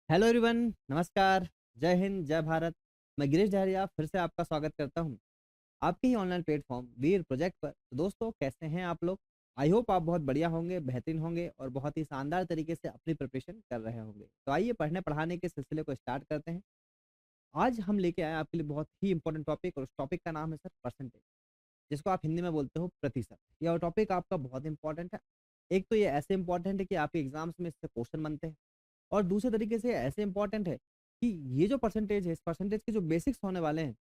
Hello everyone, नमस्कार। जय हिंद, जय भारत। मैं गिरीश डहरिया फिर से आपका स्वागत करता हूं आपके ही ऑनलाइन प्लेटफॉर्म वीर प्रोजेक्ट पर। तो दोस्तों, कैसे हैं आप लोग? आई होप आप बहुत बढ़िया होंगे, बेहतरीन होंगे और बहुत ही शानदार तरीके से अपनी प्रिपरेशन कर रहे होंगे। तो आइए पढ़ने पढ़ाने के सिलसिले को स्टार्ट करते हैं। आज हम लेके आए आपके लिए बहुत ही इंपॉर्टेंट टॉपिक, और उस टॉपिक का नाम है सर परसेंटेज, जिसको आप हिंदी में बोलते हो प्रतिशत। यह टॉपिक आपका बहुत इंपॉर्टेंट है। एक तो ये ऐसे इंपॉर्टेंट है कि आपके एग्जाम्स में इससे क्वेश्चन बनते हैं, और दूसरे तरीके से ऐसे इंपॉर्टेंट है कि ये जो परसेंटेज है, इस परसेंटेज के जो बेसिक्स होने वाले हैं,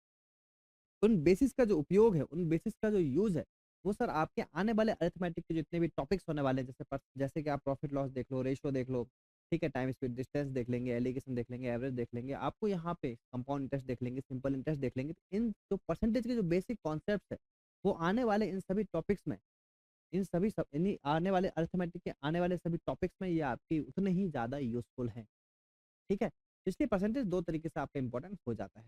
उन बेसिस का जो उपयोग है, उन बेसिस का जो यूज है, वो सर आपके आने वाले अरिथमेटिक के जितने भी टॉपिक्स होने वाले हैं, जैसे कि आप प्रॉफिट लॉस देख लो, रेशियो देख लो, ठीक है, टाइम स्पीड डिस्टेंस देख लेंगे, एलिगेशन देख लेंगे, एवरेज देख लेंगे, आपको यहाँ पे कंपाउंड इंटरेस्ट देख लेंगे, सिंपल इंटरेस्ट देख लेंगे। तो इन जो परसेंटेज के जो बेसिक कॉन्सेप्ट है, वो आने वाले इन सभी टॉपिक्स में, इन सभी सब इन आने वाले अरिथमेटिक के आने वाले सभी टॉपिक्स में ये आपकी उतने ही ज्यादा यूजफुल हैं। ठीक है, इसलिए परसेंटेज दो तरीके से आपका इंपॉर्टेंट हो जाता है।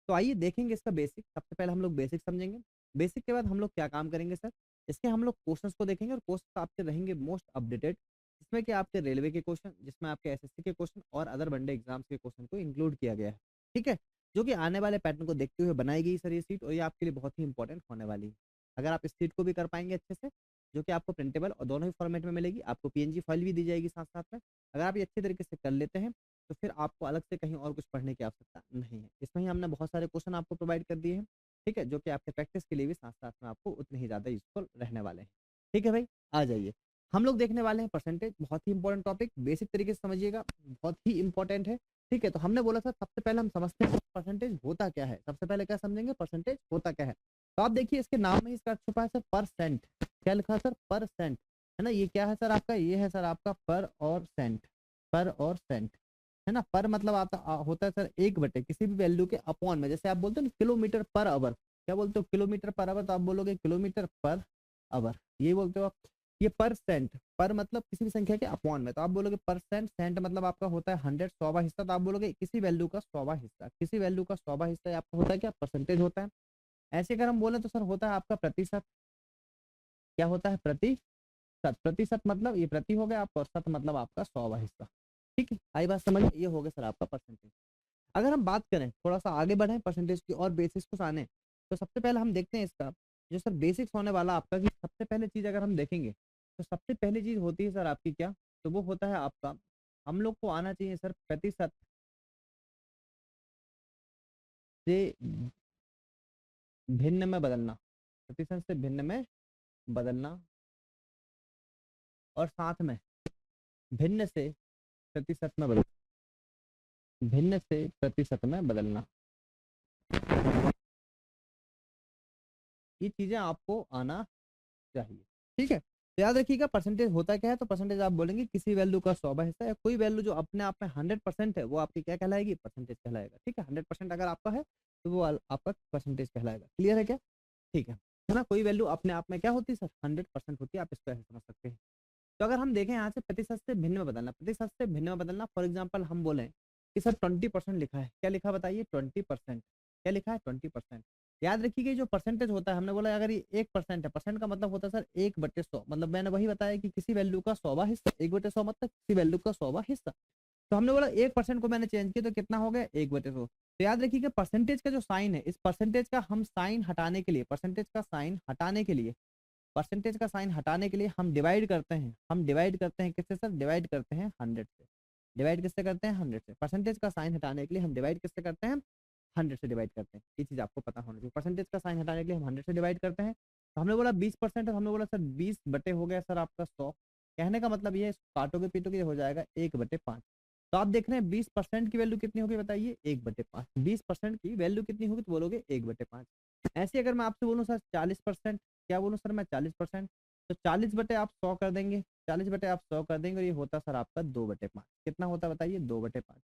तो आइए देखेंगे इसका बेसिक। सबसे पहले हम लोग बेसिक समझेंगे। बेसिक के बाद हम लोग क्या काम करेंगे सर, इसके हम लोग क्वेश्चंस को देखेंगे, और क्वेश्चन आपके रहेंगे मोस्ट अपडेटेड, जिसमें कि आपके रेलवे के क्वेश्चन, जिसमें आपके एसएससी के क्वेश्चन और अदर वनडे एग्जाम्स के क्वेश्चन को इंक्लूड किया गया है। ठीक है, जो कि आने वाले पैटर्न को देखते हुए बनाई गई सर ये सीट, और ये आपके लिए बहुत ही इंपॉर्टेंट होने वाली है। अगर आप इस सीट को भी कर पाएंगे अच्छे से, जो कि आपको प्रिंटेबल और दोनों ही फॉर्मेट में मिलेगी, आपको पीएनजी फाइल भी दी जाएगी साथ साथ में। अगर आप ये अच्छे तरीके से कर लेते हैं, तो फिर आपको अलग से कहीं और कुछ पढ़ने की आवश्यकता नहीं है। इसमें ही हमने बहुत सारे क्वेश्चन आपको प्रोवाइड कर दिए हैं। ठीक है, जो कि आपके प्रैक्टिस के लिए भी साथ साथ में आपको उतने ही ज़्यादा यूजफुल रहने वाले हैं। ठीक है भाई, आ जाइए। हम लोग देखने वाले हैं परसेंटेज, बहुत ही इंपॉर्टेंट टॉपिक, बेसिक तरीके से समझिएगा, बहुत ही इंपॉर्टेंट है। ठीक है, तो हमने बोला था सबसे पहले हम समझते हैं परसेंटेज होता क्या है। सबसे पहले क्या समझेंगे, परसेंटेज होता क्या है। तो आप देखिए, इसके नाम में इसका छुपा है सर परसेंट। क्या लिखा है सर, परसेंट, है ना। ये क्या है सर आपका, ये है सर आपका पर और सेंट। पर और सेंट, है ना। पर मतलब आता होता है सर एक बटे किसी भी वैल्यू के अपॉन में। जैसे आप बोलते हो ना किलोमीटर पर आवर, क्या बोलते हो, किलोमीटर पर आवर, तो आप बोलोगे किलोमीटर पर आवर, ये बोलते हो आप। ये परसेंट, पर मतलब किसी भी संख्या के अपॉन में, तो आप बोलोगे परसेंट। सेंट मतलब आपका होता है 100, 100वां हिस्सा, तो आप बोलोगे किसी वैल्यू का 100वां हिस्सा। किसी वैल्यू का 100वां हिस्सा आपका होता है क्या, परसेंटेज होता है। ऐसे अगर हम बोले तो सर होता है आपका प्रतिशत। क्या होता है, प्रतिशत। प्रतिशत मतलब ये प्रति हो गया आपका, और शत मतलब आपका 100वां हिस्सा। ठीक है, आई बात समझ, ये हो गया सर आपका परसेंटेज। अगर हम बात करें, थोड़ा सा आगे बढ़े परसेंटेज की और बेसिक्स को जाने, तो सबसे पहले हम देखते हैं इसका जो सर बेसिक्स होने वाला आपका, कि सबसे पहले चीज अगर हम देखेंगे, तो सबसे पहली चीज होती है सर आपकी क्या, तो वो होता है आपका, हम लोग को आना चाहिए सर प्रतिशत से भिन्न में बदलना। प्रतिशत से भिन्न में बदलना, और साथ में भिन्न से प्रतिशत में बदलना। भिन्न से प्रतिशत में बदलना, ये चीजें आपको आना चाहिए। ठीक है, तो याद रखिएगा परसेंटेज होता क्या है। तो परसेंटेज आप बोलेंगे किसी वैल्यू का 100वां हिस्सा, या कोई वैल्यू जो अपने आप में 100% है, वो आपकी क्या कहलाएगी, परसेंटेज कहलाएगा। ठीक है, 100% अगर आपका है, तो वो आपका परसेंटेज कहलाएगा। क्लियर है क्या? ठीक है ना। कोई वैल्यू अपने आप में क्या होती है सर, 100% होती है, आप इसको ऐसे समझ सकते हैं। तो अगर हम देखें यहाँ से प्रतिशत से भिन्न में बदलना, प्रतिशत से भिन्न में बदलना, फॉर एग्जाम्पल हम बोले कि सर 20% लिखा है। क्या लिखा बताइए, 20%। क्या लिखा है, 20%। याद रखिए जो परसेंटेज होता है, हमने बोला अगर ये 1% है, परसेंट का मतलब होता है सर 1/100, मतलब मैंने वही बताया कि किसी वैल्यू का 100वां हिस्सा। 1/100 मतलब किसी वैल्यू का 100वां हिस्सा। तो हमने बोला 1% को मैंने चेंज किया, तो कितना हो गया, 1/100। तो याद रखिए परसेंटेज का जो साइन है, इस परसेंटेज का हम साइन हटाने के लिए, परसेंटेज का साइन हटाने के लिए, परसेंटेज का साइन हटाने के लिए हम डिवाइड करते हैं। हम डिवाइड करते हैं किससे सर, डिवाइड करते हैं 100 से। डिवाइड किससे करते हैं, 100 से। परसेंटेज का साइन हटाने के लिए हम डिवाइड किससे करते हैं, 100 से डिवाइड करते हैं। ये चीज आपको पता होनी चाहिए, परसेंटेज का साइन हटाने के लिए हम 100 से डिवाइड करते हैं। तो हमने बोला 20% है, हमने बोला सर 20 बटे हो गया सर आपका 100। कहने का मतलब ये है, काटोगे पीटोगे हो जाएगा 1/5। तो आप देख रहे हैं 20% की वैल्यू कितनी होगी बताइए, 1/5। 20% की वैल्यू कितनी होगी, तो बोलोगे 1/5। ऐसे अगर मैं आपसे बोलूँ सर 40%, क्या बोलूँ सर मैं 40%, तो 40 बटे आप 100 कर देंगे, 40 बटे आप 100 कर देंगे, और ये होता सर आपका 2/5। कितना होता बताइए, 2/5।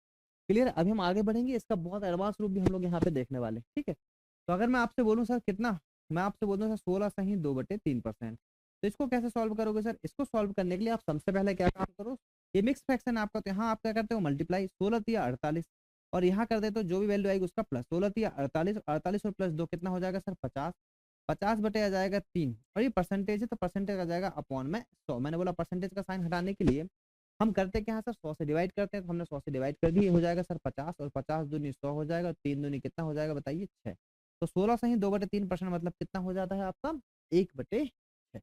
क्लियर, अभी हम आगे बढ़ेंगे, इसका बहुत एडवांस रूप भी हम लोग यहाँ पे देखने वाले हैं। ठीक है, तो अगर मैं आपसे बोलूँ सर कितना, मैं आपसे बोलूँ सर 16 सही 2/3%, तो इसको कैसे सॉल्व करोगे सर। इसको सॉल्व करने के लिए आप सबसे पहले क्या काम करो, ये मिक्स फ्रैक्शन आपका, तो यहाँ आप क्या करते हो, मल्टीप्लाई 16×3 = 48, और यहाँ कर देते हो जो भी वैल्यू आएगी उसका प्लस। 16×3 = 48, 48 और प्लस 2 कितना हो जाएगा सर 50। 50 बटे आ जाएगा 3, और ये परसेंटेज है, तो परसेंटेज आ जाएगा अपॉन में 100। मैंने बोला परसेंटेज का साइन हटाने के लिए हम करते क्या है सर, 100 से डिवाइड करते हैं, तो हमने 100 से डिवाइड कर दिया, हो जाएगा सर 50, और 50 दूनी 100 हो जाएगा, 3 दूनी कितना हो जाएगा बताइए 6। तो 16 से ही 2/3% मतलब कितना हो जाता है आपका 1/6, है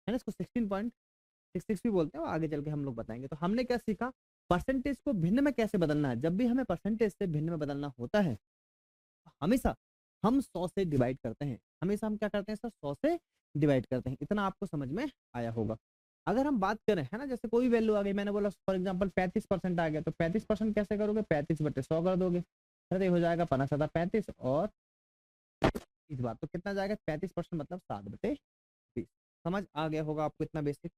ना। इसको 16.66 भी बोलते हैं, और आगे चल के हम लोग बताएंगे। तो हमने क्या सीखा, परसेंटेज को भिन्न में कैसे बदलना है। जब भी हमें परसेंटेज से भिन्न में बदलना होता है, हमेशा हम 100 से डिवाइड करते हैं। हमेशा हम क्या करते हैं सर, 100 से डिवाइड करते हैं। इतना आपको समझ में आया होगा। अगर हम बात करें, है ना, जैसे कोई वैल्यू आ गई, मैंने बोला फॉर एग्जांपल 35% आ गया, तो 35% कैसे करोगे, 35/100 कर दोगे, अरे हो जाएगा 5/35, और इस बार तो कितना जाएगा 35% मतलब 7/20। समझ आ गया होगा आपको इतना बेसिक।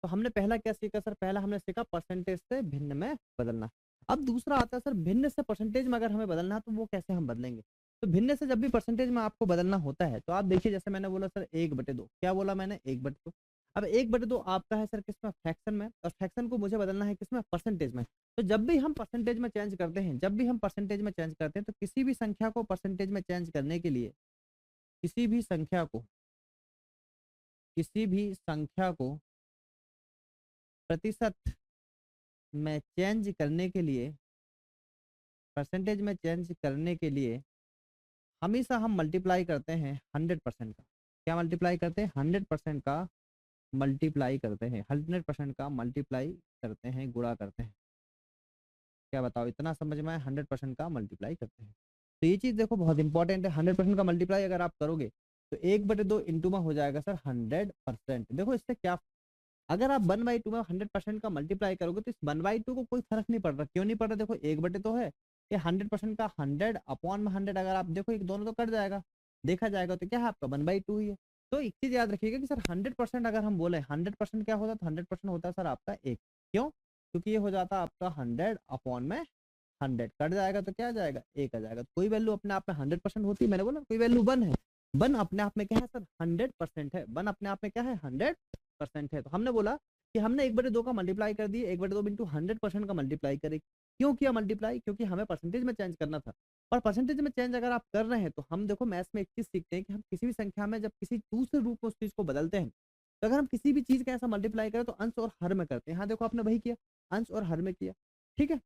तो हमने पहला क्या सीखा सर, पहला हमने सीखा परसेंटेज से भिन्न में बदलना। अब दूसरा आता है सर, भिन्न से परसेंटेज में अगर हमें बदलना है तो वो कैसे हम बदलेंगे। तो भिन्न से जब भी परसेंटेज में आपको बदलना होता है, तो आप देखिए, जैसे मैंने बोला सर 1/2, क्या बोला मैंने 1/2। अब 1/2 आपका है सर किसमें, फ्रैक्शन में, और फ्रैक्शन को मुझे बदलना है किसमें, परसेंटेज में। तो जब भी हम परसेंटेज में चेंज करते हैं, जब भी हम परसेंटेज में चेंज करते हैं, तो किसी भी संख्या को परसेंटेज में चेंज करने के लिए, किसी भी संख्या को, किसी भी संख्या को प्रतिशत में चेंज करने के लिए, परसेंटेज में चेंज करने के लिए हमेशा हम मल्टीप्लाई करते हैं 100% का। क्या मल्टीप्लाई करते हैं, 100% का मल्टीप्लाई करते हैं, 100% का मल्टीप्लाई करते हैं, गुणा करते हैं। क्या बताओ, इतना समझ में आया, 100% का मल्टीप्लाई करते हैं। तो ये चीज देखो बहुत इंपॉर्टेंट है, 100% का मल्टीप्लाई अगर आप करोगे तो 1/2 इंटू में हो जाएगा सर 100%। देखो इससे क्या, अगर आप 1/2 में 100% का मल्टीप्लाई करोगे तो इस 1/2 को कोई फर्क नहीं पड़ रहा। क्यों नहीं पड़ रहा, देखो 1/2 है, ये 100% का 100/100, अगर आप देखो एक दोनों तो कट जाएगा, देखा जाएगा तो क्या है आपका 1/2 ही है। तो एक चीज याद रखिएगा कि सर 100% अगर हम बोले, 100% क्या होता है, तो 100% होता है सर आपका एक। क्यों, क्योंकि ये हो जाता है आपका 100/100, कट जाएगा तो क्या आ जाएगा, एक आ जाएगा। तो कोई वैल्यू अपने आप में 100% होती है, मैंने बोला कोई वैल्यू 1 है, 1 अपने आप में क्या है सर 100% है, 1 अपने आप में क्या है 100% है। तो हमने बोला कि हमने 1/2 का मल्टीप्लाई कर दिए, 1/2 इंटू 100% का मल्टीप्लाई करें। क्यों किया मल्टीप्लाई, क्योंकि हमें परसेंटेज में चेंज करना था। और परसेंटेज में चेंज अगर आप कर रहे हैं, तो हम देखो मैथ्स में एक चीज सीखते हैं कि हम किसी भी संख्या में जब किसी दूसरे रूप में उस चीज को बदलते हैं, तो अगर हम किसी भी चीज का ऐसा मल्टीप्लाई करें तो अंश और हर में करते हैं। यहाँ देखो आपने वही किया, अंश और हर में किया, ठीक है।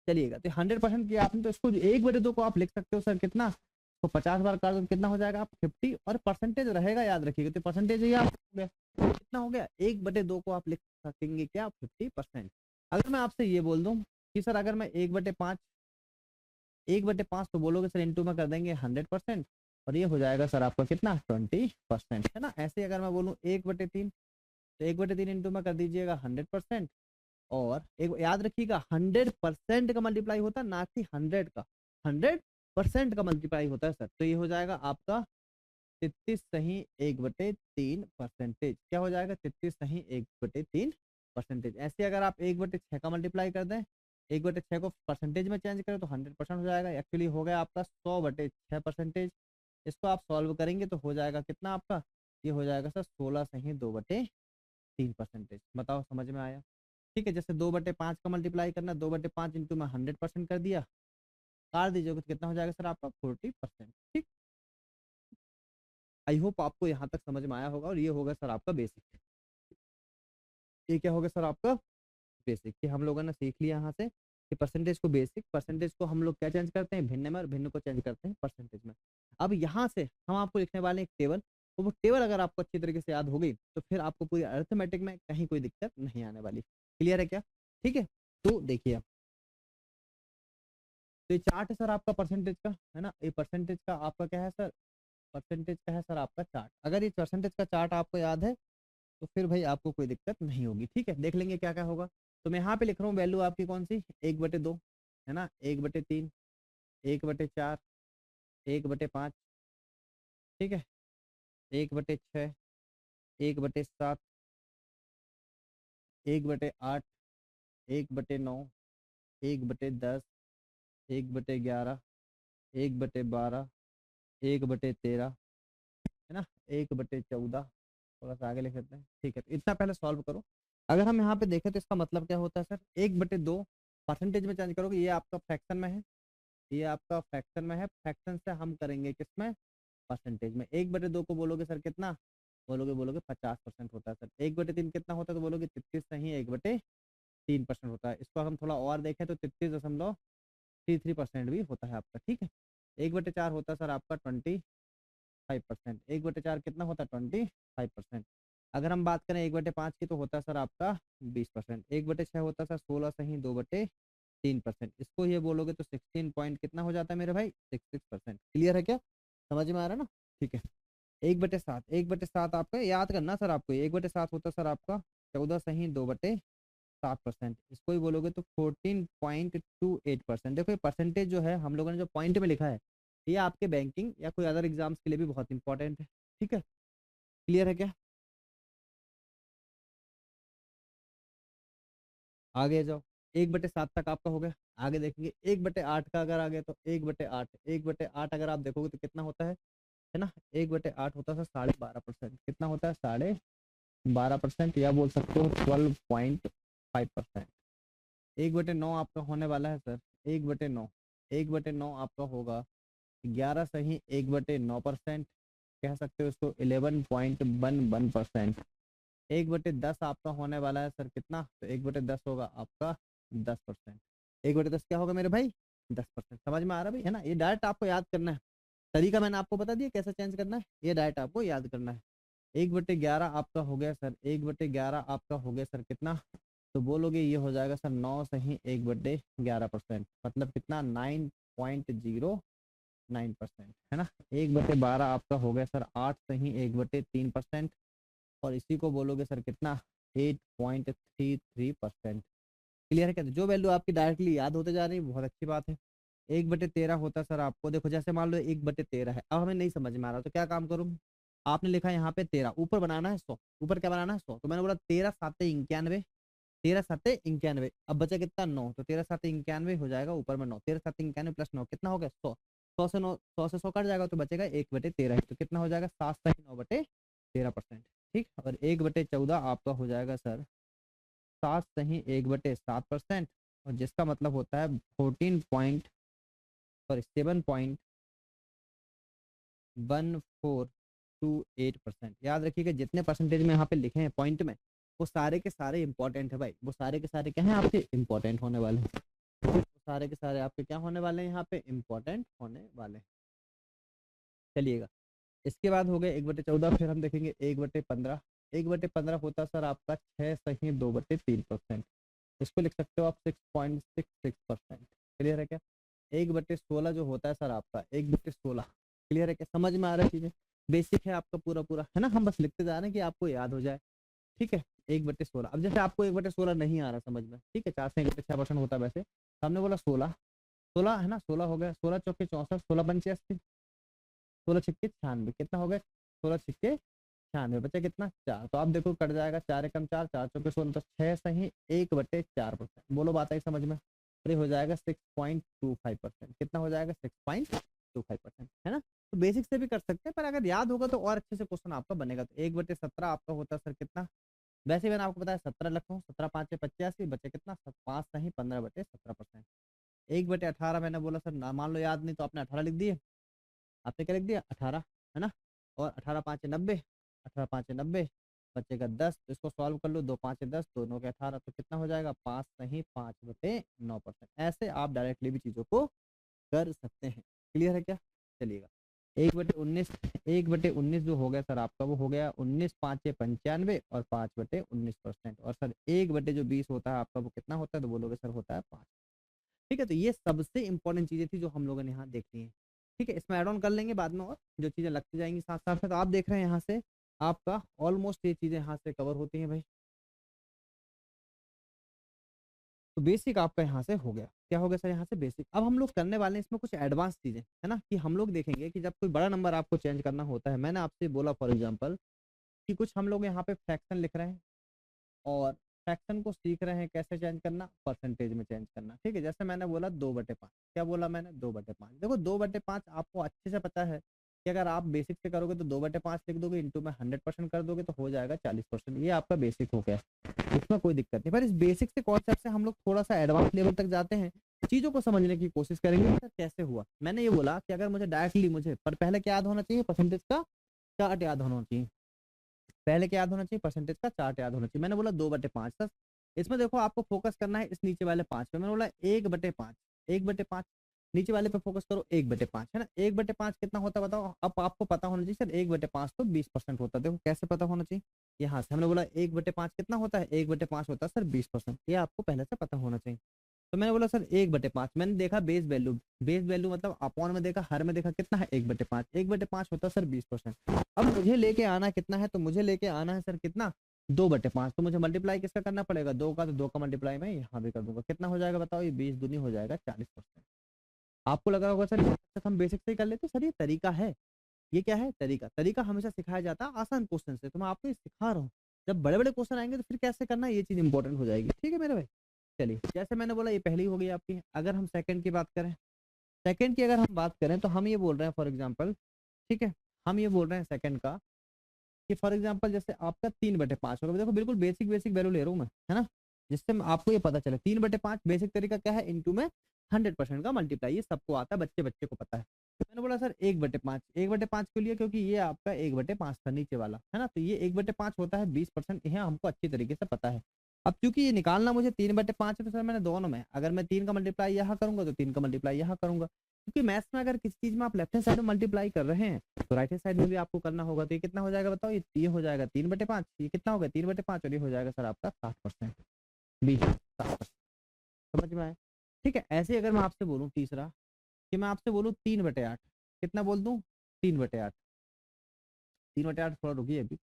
चलिएगा, तो 100% किया आपने, तो इसको 1/2 को आप लिख सकते हो सर कितना, तो 50 बार कर दो कितना हो जाएगा आप 50, और परसेंटेज रहेगा याद रखिएगा, तो परसेंटेज ही आप हो गया, कितना हो गया 1/2 को आप लिख सकेंगे क्या 50%। अगर मैं आपसे ये बोल दूं कि सर अगर मैं 1/5, 1/5 तो बोलोगे सर इंटू में कर देंगे 100%, और ये हो जाएगा सर आपका कितना 20%, है ना। ऐसे अगर मैं बोलूँ 1/3, तो 1/3 इंटू में कर दीजिएगा 100%, और एक याद रखिएगा 100% का मल्टीप्लाई होता है, ना कि 100 का, 100% का मल्टीप्लाई होता है सर। तो ये हो जाएगा आपका 33 सही 1/3 क्या हो जाएगा 33 सही 1/3। ऐसे अगर आप 1/6 का मल्टीप्लाई कर दें, 1/6 को परसेंटेज में चेंज करें तो 100% हो जाएगा। एक्चुअली हो गया आपका 100/6%। इसको आप सॉल्व करेंगे तो हो जाएगा कितना आपका, ये हो जाएगा सर 16 सही 2/3%। बताओ समझ में आया। ठीक है, जैसे 2/5 का मल्टीप्लाई करना, 2/5 इंटू में 100% कर दिया, काट दीजिएगा तो कितना हो जाएगा सर आपका 40%। ठीक, आई होप आपको यहाँ तक समझ में आया होगा, और ये होगा सर आपका बेसिक। ये क्या होगा सर आपका बेसिक, कि हम लोगों ने सीख लिया यहाँ से कि परसेंटेज को, बेसिक परसेंटेज को हम लोग क्या चेंज करते हैं भिन्न में, और भिन्न को चेंज करते हैं परसेंटेज में। अब यहाँ से हम आपको लिखने वाले हैं एक टेबल, तो वो टेबल अगर आपको अच्छी तरीके से याद हो गई तो फिर आपको पूरी अर्थमेटिक में कहीं कोई दिक्कत नहीं आने वाली। क्लियर है क्या, ठीक है। तो देखिए अब, तो ये चार्ट है सर आपका परसेंटेज का, है ना। ये परसेंटेज का आपका क्या है सर, परसेंटेज का है सर आपका चार्ट। अगर ये परसेंटेज का चार्ट आपको याद है तो फिर भाई आपको कोई दिक्कत नहीं होगी। ठीक है, देख लेंगे क्या क्या होगा। तो मैं यहाँ पे लिख रहा हूँ वैल्यू आपकी कौन सी, 1/2, है ना, 1/3, 1/4, 1/5, ठीक है, 1/6, 1/7, 1/8, 1/9, 1/10, 1/11, 1/12, 1/13, है ना, 1/14। थोड़ा सा आगे लिख लेते हैं, ठीक है। तो इतना पहले सॉल्व करो। अगर हम यहाँ पे देखें तो इसका मतलब क्या होता है सर, 1/2 परसेंटेज में चेंज करोगे, ये आपका फ्रैक्शन में है, ये आपका फ्रैक्शन में है, फ्रैक्शन से हम करेंगे किसमें, परसेंटेज में। 1/2 को बोलोगे सर कितना, बोलोगे बोलोगे 50% होता है सर। 1/3 कितना होता है, तो बोलोगे 33 सही 1/3। 3% होता है। इसको हम थोड़ा और देखें तो 33.33% भी होता है आपका, ठीक है। 1/4 होता है सर आपका 25%। 1/4 कितना होता है? 25%। अगर हम बात करें 1/5 की तो होता है सर आपका 20%। 1/6 होता है सर 16 सही 2/3%। इसको ये बोलोगे तो 16 पॉइंट कितना हो जाता है मेरे भाई? 66%। क्लियर है क्या? समझ में आ रहा है ना? ठीक है। 1/7, 1/7 आपका याद करना सर, आपको 1/7 होता है सर आपका 14 सही 2/7%। इसको ही बोलोगे तो 14.28%। देखो ये परसेंटेज जो है हम लोगों ने जो पॉइंट में लिखा है, ये आपके बैंकिंग या कोई अदर एग्जाम्स के लिए भी बहुत इंपॉर्टेंट है, ठीक है। क्लियर है क्या? आगे जाओ। 1/7 तक आपका हो गया। आगे देखेंगे 1/8 का अगर आ गया तो 1/8, 1/8 अगर आप देखोगे तो कितना होता है ना? 1/8 होता है 12.5%। कितना होता है? 12.5%, या बोल सकते हो 12.5%। 1/9 आपका होने वाला है सर। 1/9, 1/9 आपका होगा 11 सही 1/9%। कह सकते हो इसको 11.11%। 1/10 आपका होने वाला है सर कितना? तो 1/10 होगा आपका 10%। 1/10 क्या होगा मेरे भाई? 10%। समझ में आ रहा है भाई, है ना? ये डायरेक्ट आपको याद करना है। तरीका मैंने आपको बता दिया कैसे चेंज करना है, ये डायरेक्ट आपको याद करना है। 1/11 आपका हो गया सर, 1/11 आपका हो गया सर कितना? तो बोलोगे ये हो जाएगा सर 9 सही 1/11%, मतलब कितना? 9.09%, है ना। 1/12 आपका हो गया सर 8 सही 1/3%, और इसी को बोलोगे सर कितना? 8.33%। क्लियर है क्या? तो जो वैल्यू आपकी डायरेक्टली याद होते जा रही है बहुत अच्छी बात है। 1/13 होता सर आपको, देखो जैसे मान लो 1/13 है, अब हमें नहीं समझ में आ रहा तो क्या काम करूँ? आपने लिखा यहाँ पे 13, ऊपर बनाना है 100। ऊपर क्या बनाना है? 100। तो मैंने बोला 13×7=91, 13×7=91। अब बचा कितना? 9। तो 13×7=91 हो जाएगा, ऊपर में 9, 13×7=91 प्लस 9 कितना हो गया? 100। 100 से 9, 100 से 100 कट जाएगा तो बचेगा 1/13। तो कितना हो जाएगा? 7 सही 9/13%। ठीक। और 1/14 आपका हो जाएगा सर 7 सही 1/7%, और जिसका मतलब होता है 14 पॉइंट, सॉरी 7.1428%। याद रखिएगा जितने परसेंटेज में यहाँ पे लिखे हैं पॉइंट में, वो सारे के सारे इंपॉर्टेंट है भाई। वो सारे के सारे क्या हैं आपके? इंपॉर्टेंट होने वाले हैं। वो सारे के सारे आपके क्या होने वाले हैं? यहाँ पे इंपॉर्टेंट होने वाले हैं। चलिएगा, इसके बाद हो गए 1/14। फिर हम देखेंगे 1/15। 1/15 होता सर आपका 6 सही 2/3%। इसको लिख सकते हो आप 6.66%। क्लियर है क्या? 1/16 जो होता है सर आपका 1/16। क्लियर है क्या? समझ में आ रहा है चीजें? बेसिक है आपका पूरा पूरा, है ना। हम बस लिखते जा रहे हैं कि आपको याद हो जाए, ठीक है। 1/16। अब जैसे आपको 1/16 नहीं आ रहा समझ में, ठीक है, 4 से 1/6% होता है वैसे, तो हमने बोला 16। 16 है ना, 16 हो गया। 16 चौके 64, 16 पंचे 80, 16 छिक्के 96। कितना हो गया? 16 छिक्के 96, बचा कितना? 4। तो आप देखो कट जाएगा, 4 एकम 4, 4 चौके 16, तो 6 सही 1/4%। बोलो बात आई समझ में? अरे हो जाएगा 6.25%। कितना हो जाएगा? 6.25%, है ना। तो बेसिक से भी कर सकते हैं, पर अगर याद होगा तो और अच्छे से क्वेश्चन आपका बनेगा। तो 1/17 आपका होता है सर कितना? वैसे मैंने आपको बताया 17 रखा हूँ, 17×5=85, बचे कितना? 5 सही 15/17%। 1/18 मैंने बोला सर ना, मान लो याद नहीं तो आपने 18 लिख दिए। आपने क्या लिख दिया? 18, है ना। और 18×5=90, 18×5=90, बचेगा 10। तो इसको सॉल्व कर लो, 2×5=10, 2×9=18, तो कितना हो जाएगा? 5 सही 5/9%। ऐसे आप डायरेक्टली भी चीज़ों को कर सकते हैं। क्लियर है क्या? चलिएगा, 1/19। 1/19 जो हो गया सर आपका, वो हो गया 19×5=95 और 5/19%। और सर 1/20 होता है आपका, वो कितना होता है? तो बोलोगे सर होता है 5। ठीक है। तो ये सबसे इंपॉर्टेंट चीजें थी जो हम लोगों ने यहाँ देख ली हैं। ठीक है, इसमें ऐड ऑन कर लेंगे बाद में और जो चीजें लगती जाएंगी साथ साथ में। तो आप देख रहे हैं यहाँ से आपका ऑलमोस्ट ये चीजें यहाँ से कवर होती हैं भाई। तो बेसिक आपका यहाँ से हो गया। क्या हो गया सर? यहाँ से बेसिक। अब हम लोग करने वाले हैं इसमें कुछ एडवांस चीजें, है ना, कि हम लोग देखेंगे कि जब कोई बड़ा नंबर आपको चेंज करना होता है। मैंने आपसे बोला फॉर एग्जाम्पल कि कुछ हम लोग यहाँ पे फ्रैक्शन लिख रहे हैं, और फ्रैक्शन को सीख रहे हैं कैसे चेंज करना, परसेंटेज में चेंज करना। ठीक है, जैसे मैंने बोला 2/5। क्या बोला मैंने? 2/5। देखो 2/5 आपको अच्छे से पता है कि अगर आप बेसिक से करोगे तो 2/5 लिख दोगे, इंटू में 100% कर दोगे तो हो जाएगा 40%। ये आपका बेसिक हो गया, इसमें कोई दिक्कत नहीं। पर इस बेसिक से कॉन्सेप्ट से हम लोग थोड़ा सा एडवांस लेवल तक जाते हैं, चीजों को समझने की कोशिश करेंगे सर कैसे हुआ। मैंने ये बोला कि अगर मुझे डायरेक्टली मुझे पर पहले क्या याद होना चाहिए? परसेंटेज का चार्ट याद होना चाहिए। पहले क्या याद होना चाहिए? परसेंटेज का चार्ट याद होना चाहिए। मैंने बोला 2/5 सर। इसमें देखो आपको फोकस करना है इस नीचे वाले 5 पे। मैंने बोला 1/5, 1/5, नीचे वाले पे फोकस करो 1/5 है ना। 1/5 कितना होता है बताओ। अब आपको पता होना चाहिए सर 1/5 तो 20% होता है। देखो कैसे पता होना चाहिए, यहाँ से हमने बोला 1/5 कितना होता है, 1/5 होता है सर 20%। ये आपको पहले से पता होना चाहिए। तो मैंने बोला सर 1/5, मैंने देखा बेस वैल्यू, बेस वैल्यू मतलब अपॉन में देखा, हर में देखा कितना है 1/5, 1/5 होता है सर 20%। अब मुझे लेके आना कितना है, तो मुझे लेके आना है सर कितना 2/5। तो मुझे मल्टीप्लाई किसका करना पड़ेगा, 2 का, तो 2 का मल्टीप्लाई मैं यहाँ भी कर दूंगा। कितना हो जाएगा बताओ, ये 20 दूनी हो जाएगा 40%। आपको लगा होगा सर हम बेसिक से ही कर लेते, सर ये तरीका है। ये क्या है, तरीका। तरीका हमेशा सिखाया जाता है आसान क्वेश्चन से, तो मैं आपको ये सिखा रहा हूँ। जब बड़े बड़े क्वेश्चन आएंगे तो फिर कैसे करना है, ये चीज इंपॉर्टेंट हो जाएगी। ठीक है मेरे भाई, चलिए जैसे मैंने बोला ये पहली हो गई आपकी। अगर हम सेकंड की बात करें, सेकंड की अगर हम बात करें तो हम ये बोल रहे हैं फॉर एग्जांपल, ठीक है, हम ये बोल रहे हैं सेकंड का कि फॉर एग्जांपल जैसे आपका 3/5 होगा। देखो बिल्कुल बेसिक बेसिक वैल्यू ले रहा हूँ मैं, है ना, जिससे आपको ये पता चले। 3/5 बेसिक तरीका क्या है, इंटू में 100% का मल्टीप्लाई, ये सबको आता है, बच्चे बच्चे को पता है। तो मैंने बोला सर 1/5, 1/5 के लिए, क्योंकि ये आपका 1/5 था नीचे वाला, है ना, तो ये 1/5 होता है 20%, यह हमको अच्छी तरीके से पता है। अब क्योंकि ये निकालना मुझे 3/5 है, तो सर मैंने दोनों में, अगर मैं 3 का मल्टीप्लाई यहाँ करूंगा तो 3 का मल्टीप्लाई यहाँ करूंगा, क्योंकि मैथ्स में अगर किसी चीज में आप लेफ्ट हैंड साइड में मल्टीप्लाई कर रहे हैं तो राइट हैंड साइड में भी आपको करना होगा। तो ये कितना हो जाएगा बताओ, ये हो जाएगा 3/5, ये कितना हो गया 3/5, और ये हो जाएगा सर आपका 60%, 20, 60%। समझ में आया। ठीक है, ऐसे अगर मैं आपसे बोलूँ तीसरा, कि मैं आपसे बोलूँ 3/8, कितना बोल दूं 3/8, 3/8 थोड़ा रुकिए, अभी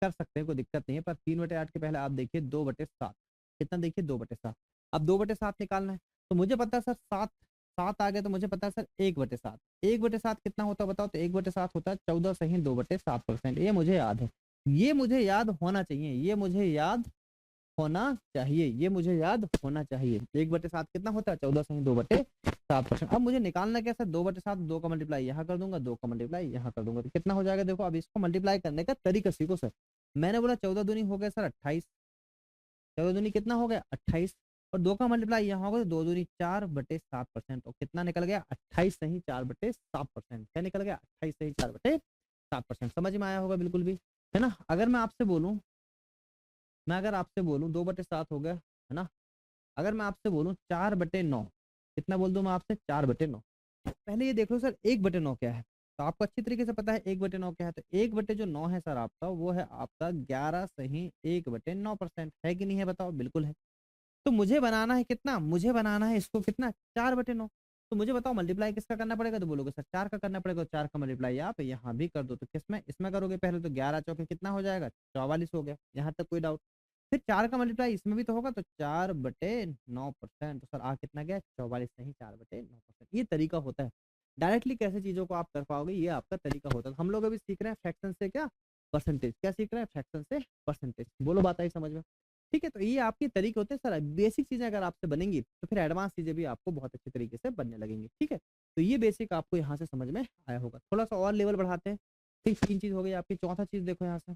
कर सकते हैं कोई दिक्कत नहीं है, पर 3/8 के पहले आप देखिए 2/7, कितना देखिए 2/7। अब 2/7 निकालना है, तो मुझे पता है सर 7, 7 आ गया, तो मुझे पता है सर 1/7, 1/7 कितना होता है बताओ, तो 1/7 होता है 14 सही 2/7%। ये मुझे याद है, ये मुझे याद होना चाहिए, ये मुझे याद होना चाहिए, ये मुझे याद होना चाहिए। 1/7 कितना होता है 14 सही 2/7%। अब मुझे निकालना क्या सर, 2/7, 2 का मल्टीप्लाई यहाँ कर दूंगा, 2 का मल्टीप्लाई यहाँ कर दूंगा, तो कितना हो जाएगा। देखो अब इसको मल्टीप्लाई करने का तरीका सीखो सर। मैंने बोला 14 दूनी हो गया सर 28, 14 दूनी कितना हो गया 28, और 2 का मल्टीप्लाई यहाँ होगा तो 2 दूनी 4/7%, और कितना निकल गया 28 सही 4/7%। क्या निकल गया 28 सही 4/7%। समझ में आया होगा बिल्कुल भी, है ना। अगर मैं आपसे बोलूं, मैं अगर आपसे बोलूं 2/7 हो गया, है ना, अगर मैं आपसे बोलूं 4/9, कितना बोल दूं मैं आपसे 4/9। पहले ये देख लो सर 1/9 क्या है, तो आपको अच्छी तरीके से पता है 1/9 क्या है। तो 1/9 है सर आपका, वो है आपका 11 सही 1/9%, है कि नहीं है बताओ, बिल्कुल है। तो मुझे बनाना है कितना, मुझे बनाना है इसको कितना 4/9। तो मुझे बताओ मल्टीप्लाई किसका करना पड़ेगा, तो बोलोगे सर 4 का करना पड़ेगा, तो 4 का मल्टीप्लाई आप यहाँ भी कर दो। तो किसमें, इसमें करोगे पहले, तो 11 चौके कितना हो जाएगा 44 हो गया, यहाँ तक कोई डाउट। फिर 4 का मल्टीप्लाई इसमें भी तो होगा, तो 4/9%, तो सर आ कितना गया 44 नहीं 4/9%। ये तरीका होता है, डायरेक्टली कैसे चीजों को आप कर पाओगे, ये आपका तरीका होता है। हम लोग अभी सीख रहे हैं फ्रैक्शन से क्या परसेंटेज, क्या सीख रहे हैं फ्रैक्शन से परसेंटेज। बोलो बात आई समझ में। ठीक है, तो ये आपके तरीके होते हैं सर। बेसिक चीजें अगर आपसे बनेंगी तो फिर एडवांस चीजें भी आपको बहुत अच्छे तरीके से बनने लगेंगी। ठीक है, तो ये बेसिक आपको यहाँ से समझ में आया होगा। थोड़ा सा और लेवल बढ़ाते हैं। ठीक, 3 चीज हो गई आपकी। चौथा चीज देखो यहाँ से,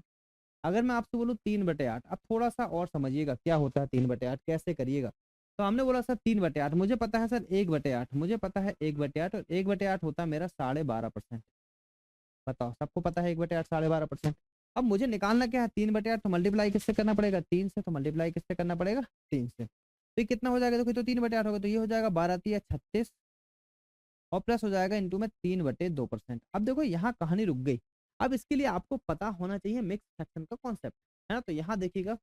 अगर मैं आपसे बोलूँ 3/8, अब थोड़ा सा और समझिएगा क्या होता है 3/8, कैसे करिएगा। तो हमने बोला सर 3/8, मुझे पता है सर 1/8, मुझे पता है 1/8, और 1/8 होता है मेरा 12.5%। बताओ, सबको पता है 1/8 12.5%। अब मुझे निकालना क्या है 3/8, तो मल्टीप्लाई किससे करना पड़ेगा 3 से, तो मल्टीप्लाई किससे करना पड़ेगा 3 से। तो ये कितना हो जाएगा, देखो तो 3/8 होगा, तो ये हो जाएगा 12×3 = 36, और प्लस हो जाएगा इंटू में 3/2%। अब देखो यहाँ कहानी रुक गई। अब इसके लिए आपको पता होना चाहिए मिक्स फ्रैक्शन का कॉन्सेप्ट, है ना। तो यहाँ देखिएगा,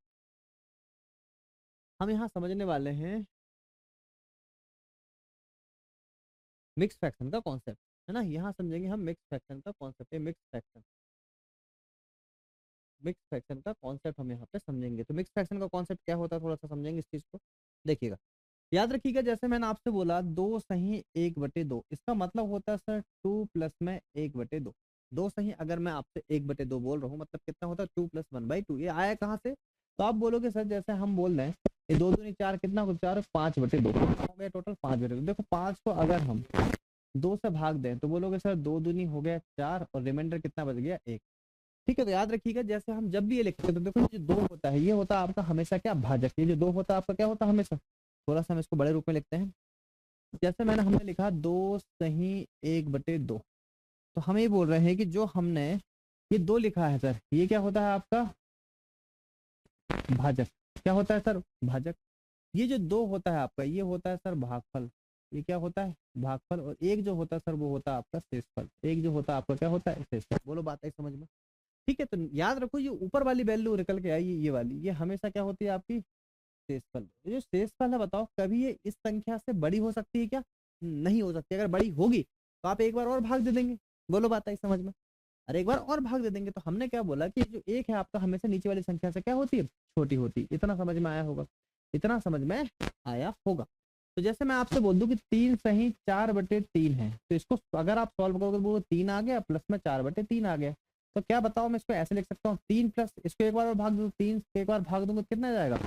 हम यहाँ समझने वाले हैं मिक्स फ्रैक्शन का कॉन्सेप्ट, है ना। यहाँ समझेंगे हम मिक्स फ्रैक्शन का concept, mix fraction, mix fraction का कॉन्सेप्ट हम यहाँ पे समझेंगे। तो मिक्स फ्रैक्शन का कॉन्सेप्ट क्या होता है, थोड़ा सा समझेंगे इस चीज को। देखिएगा, याद रखिएगा, जैसे मैंने आपसे बोला 2 सही 1/2, इसका मतलब होता है सर 2 प्लस में 1/2। 2 सही अगर मैं आपसे 1/2 बोल रहा हूँ, मतलब कितना होता है 2 + 1/2। ये आया कहाँ से, तो आप बोलोगे सर जैसे हम बोल रहे हैं ये 2 दूनी 4, कितना हो 4 5/2 हो गया, टोटल 5/2। देखो 5 को अगर हम 2 से भाग दें तो बोलोगे सर 2 दूनी हो गया 4, और रिमाइंडर कितना बच गया 1। ठीक है, तो याद रखिएगा जैसे हम जब भी ये लिखते हैं तो देखो ये जो 2 होता है, ये होता है आपका हमेशा क्या भाजक, ये जो 2 होता है आपका क्या होता है हमेशा। थोड़ा सा हम इसको बड़े रूप में लिखते हैं। जैसे हमने लिखा 2 सही 1/2, तो हम ये बोल रहे हैं कि जो हमने ये 2 लिखा है सर, ये क्या होता है आपका भाजक। क्या होता है सर? भाजक। ये जो 2 होता है आपका, ये होता है सर भागफल। ये क्या होता है? भागफल। और एक जो होता है सर वो होता है आपका शेषफल। एक जो होता है आपका क्या होता है? शेषफल। बोलो बात आई समझ में? ठीक है, तो याद रखो ये ऊपर वाली वैल्यू निकल के आई, ये वाली, ये हमेशा क्या होती है आपकी? शेषफल। ये जो शेषफल है बताओ कभी ये इस संख्या से बड़ी हो सकती है क्या? नहीं हो सकती। अगर बड़ी होगी तो आप एक बार और भाग दे देंगे। बोलो बात आई समझ में? अरे एक बार और भाग दे देंगे। तो हमने क्या बोला कि जो एक है आपका हमेशा नीचे वाली संख्या से क्या होती है? छोटी होती है। इतना समझ में आया होगा? इतना समझ में आया होगा? तो जैसे मैं आपसे बोल दूं कि 3 सही 4/3 है, तो इसको अगर आप सॉल्व करोगे तो वो 3 आ गया प्लस में 4/3 आ गया। तो क्या बताओ, मैं इसको ऐसे लिख सकता हूँ 3 प्लस इसको एक बार और भाग दूं, 3 से एक बार भाग दूंगा तो कितना जाएगा?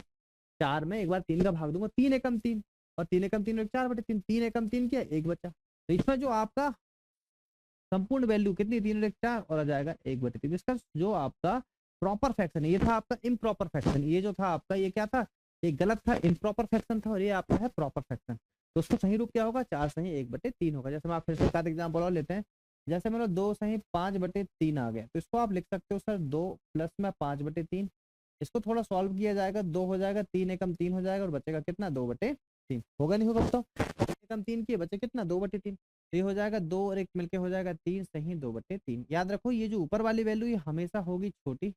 4 में एक बार 3 का भाग दूंगा, 3 एकम 3, और 3 एकम 3 4/3, 3 एकम 3 किया, एक बचा। तो इसमें जो आपका संपूर्ण वैल्यू कितनी? 3/4 और आ जाएगा 1/3। इसका जो आपका प्रॉपर फ्रैक्शन है, ये था आपका इम्प्रॉपर फ्रैक्शन। ये जो था आपका, ये क्या था? ये गलत था, इम्प्रॉपर फ्रैक्शन था, और ये आपका है प्रॉपर फ्रैक्शन। तो उसको सही रूप क्या होगा? 4 सही 1/3 होगा। जैसे मैं आप फिर से एक आध एग्जाम्पल और लेते हैं। जैसे मतलब 2 सही 5/3 आ गया, तो इसको आप लिख सकते हो सर 2 प्लस में 5/3। इसको थोड़ा सॉल्व किया जाएगा, 2 हो जाएगा, 3 एकम 3 हो जाएगा, और बचेगा कितना? 2/3। होगा नहीं होगा बताओ? 3 एकम 3 किए, बचे कितना? 2/3। ये हो जाएगा 2 और 1 मिलके हो जाएगा 3 सही 2/3। याद रखो ये जो ऊपर वाली वैल्यू ये हमेशा होगी छोटी,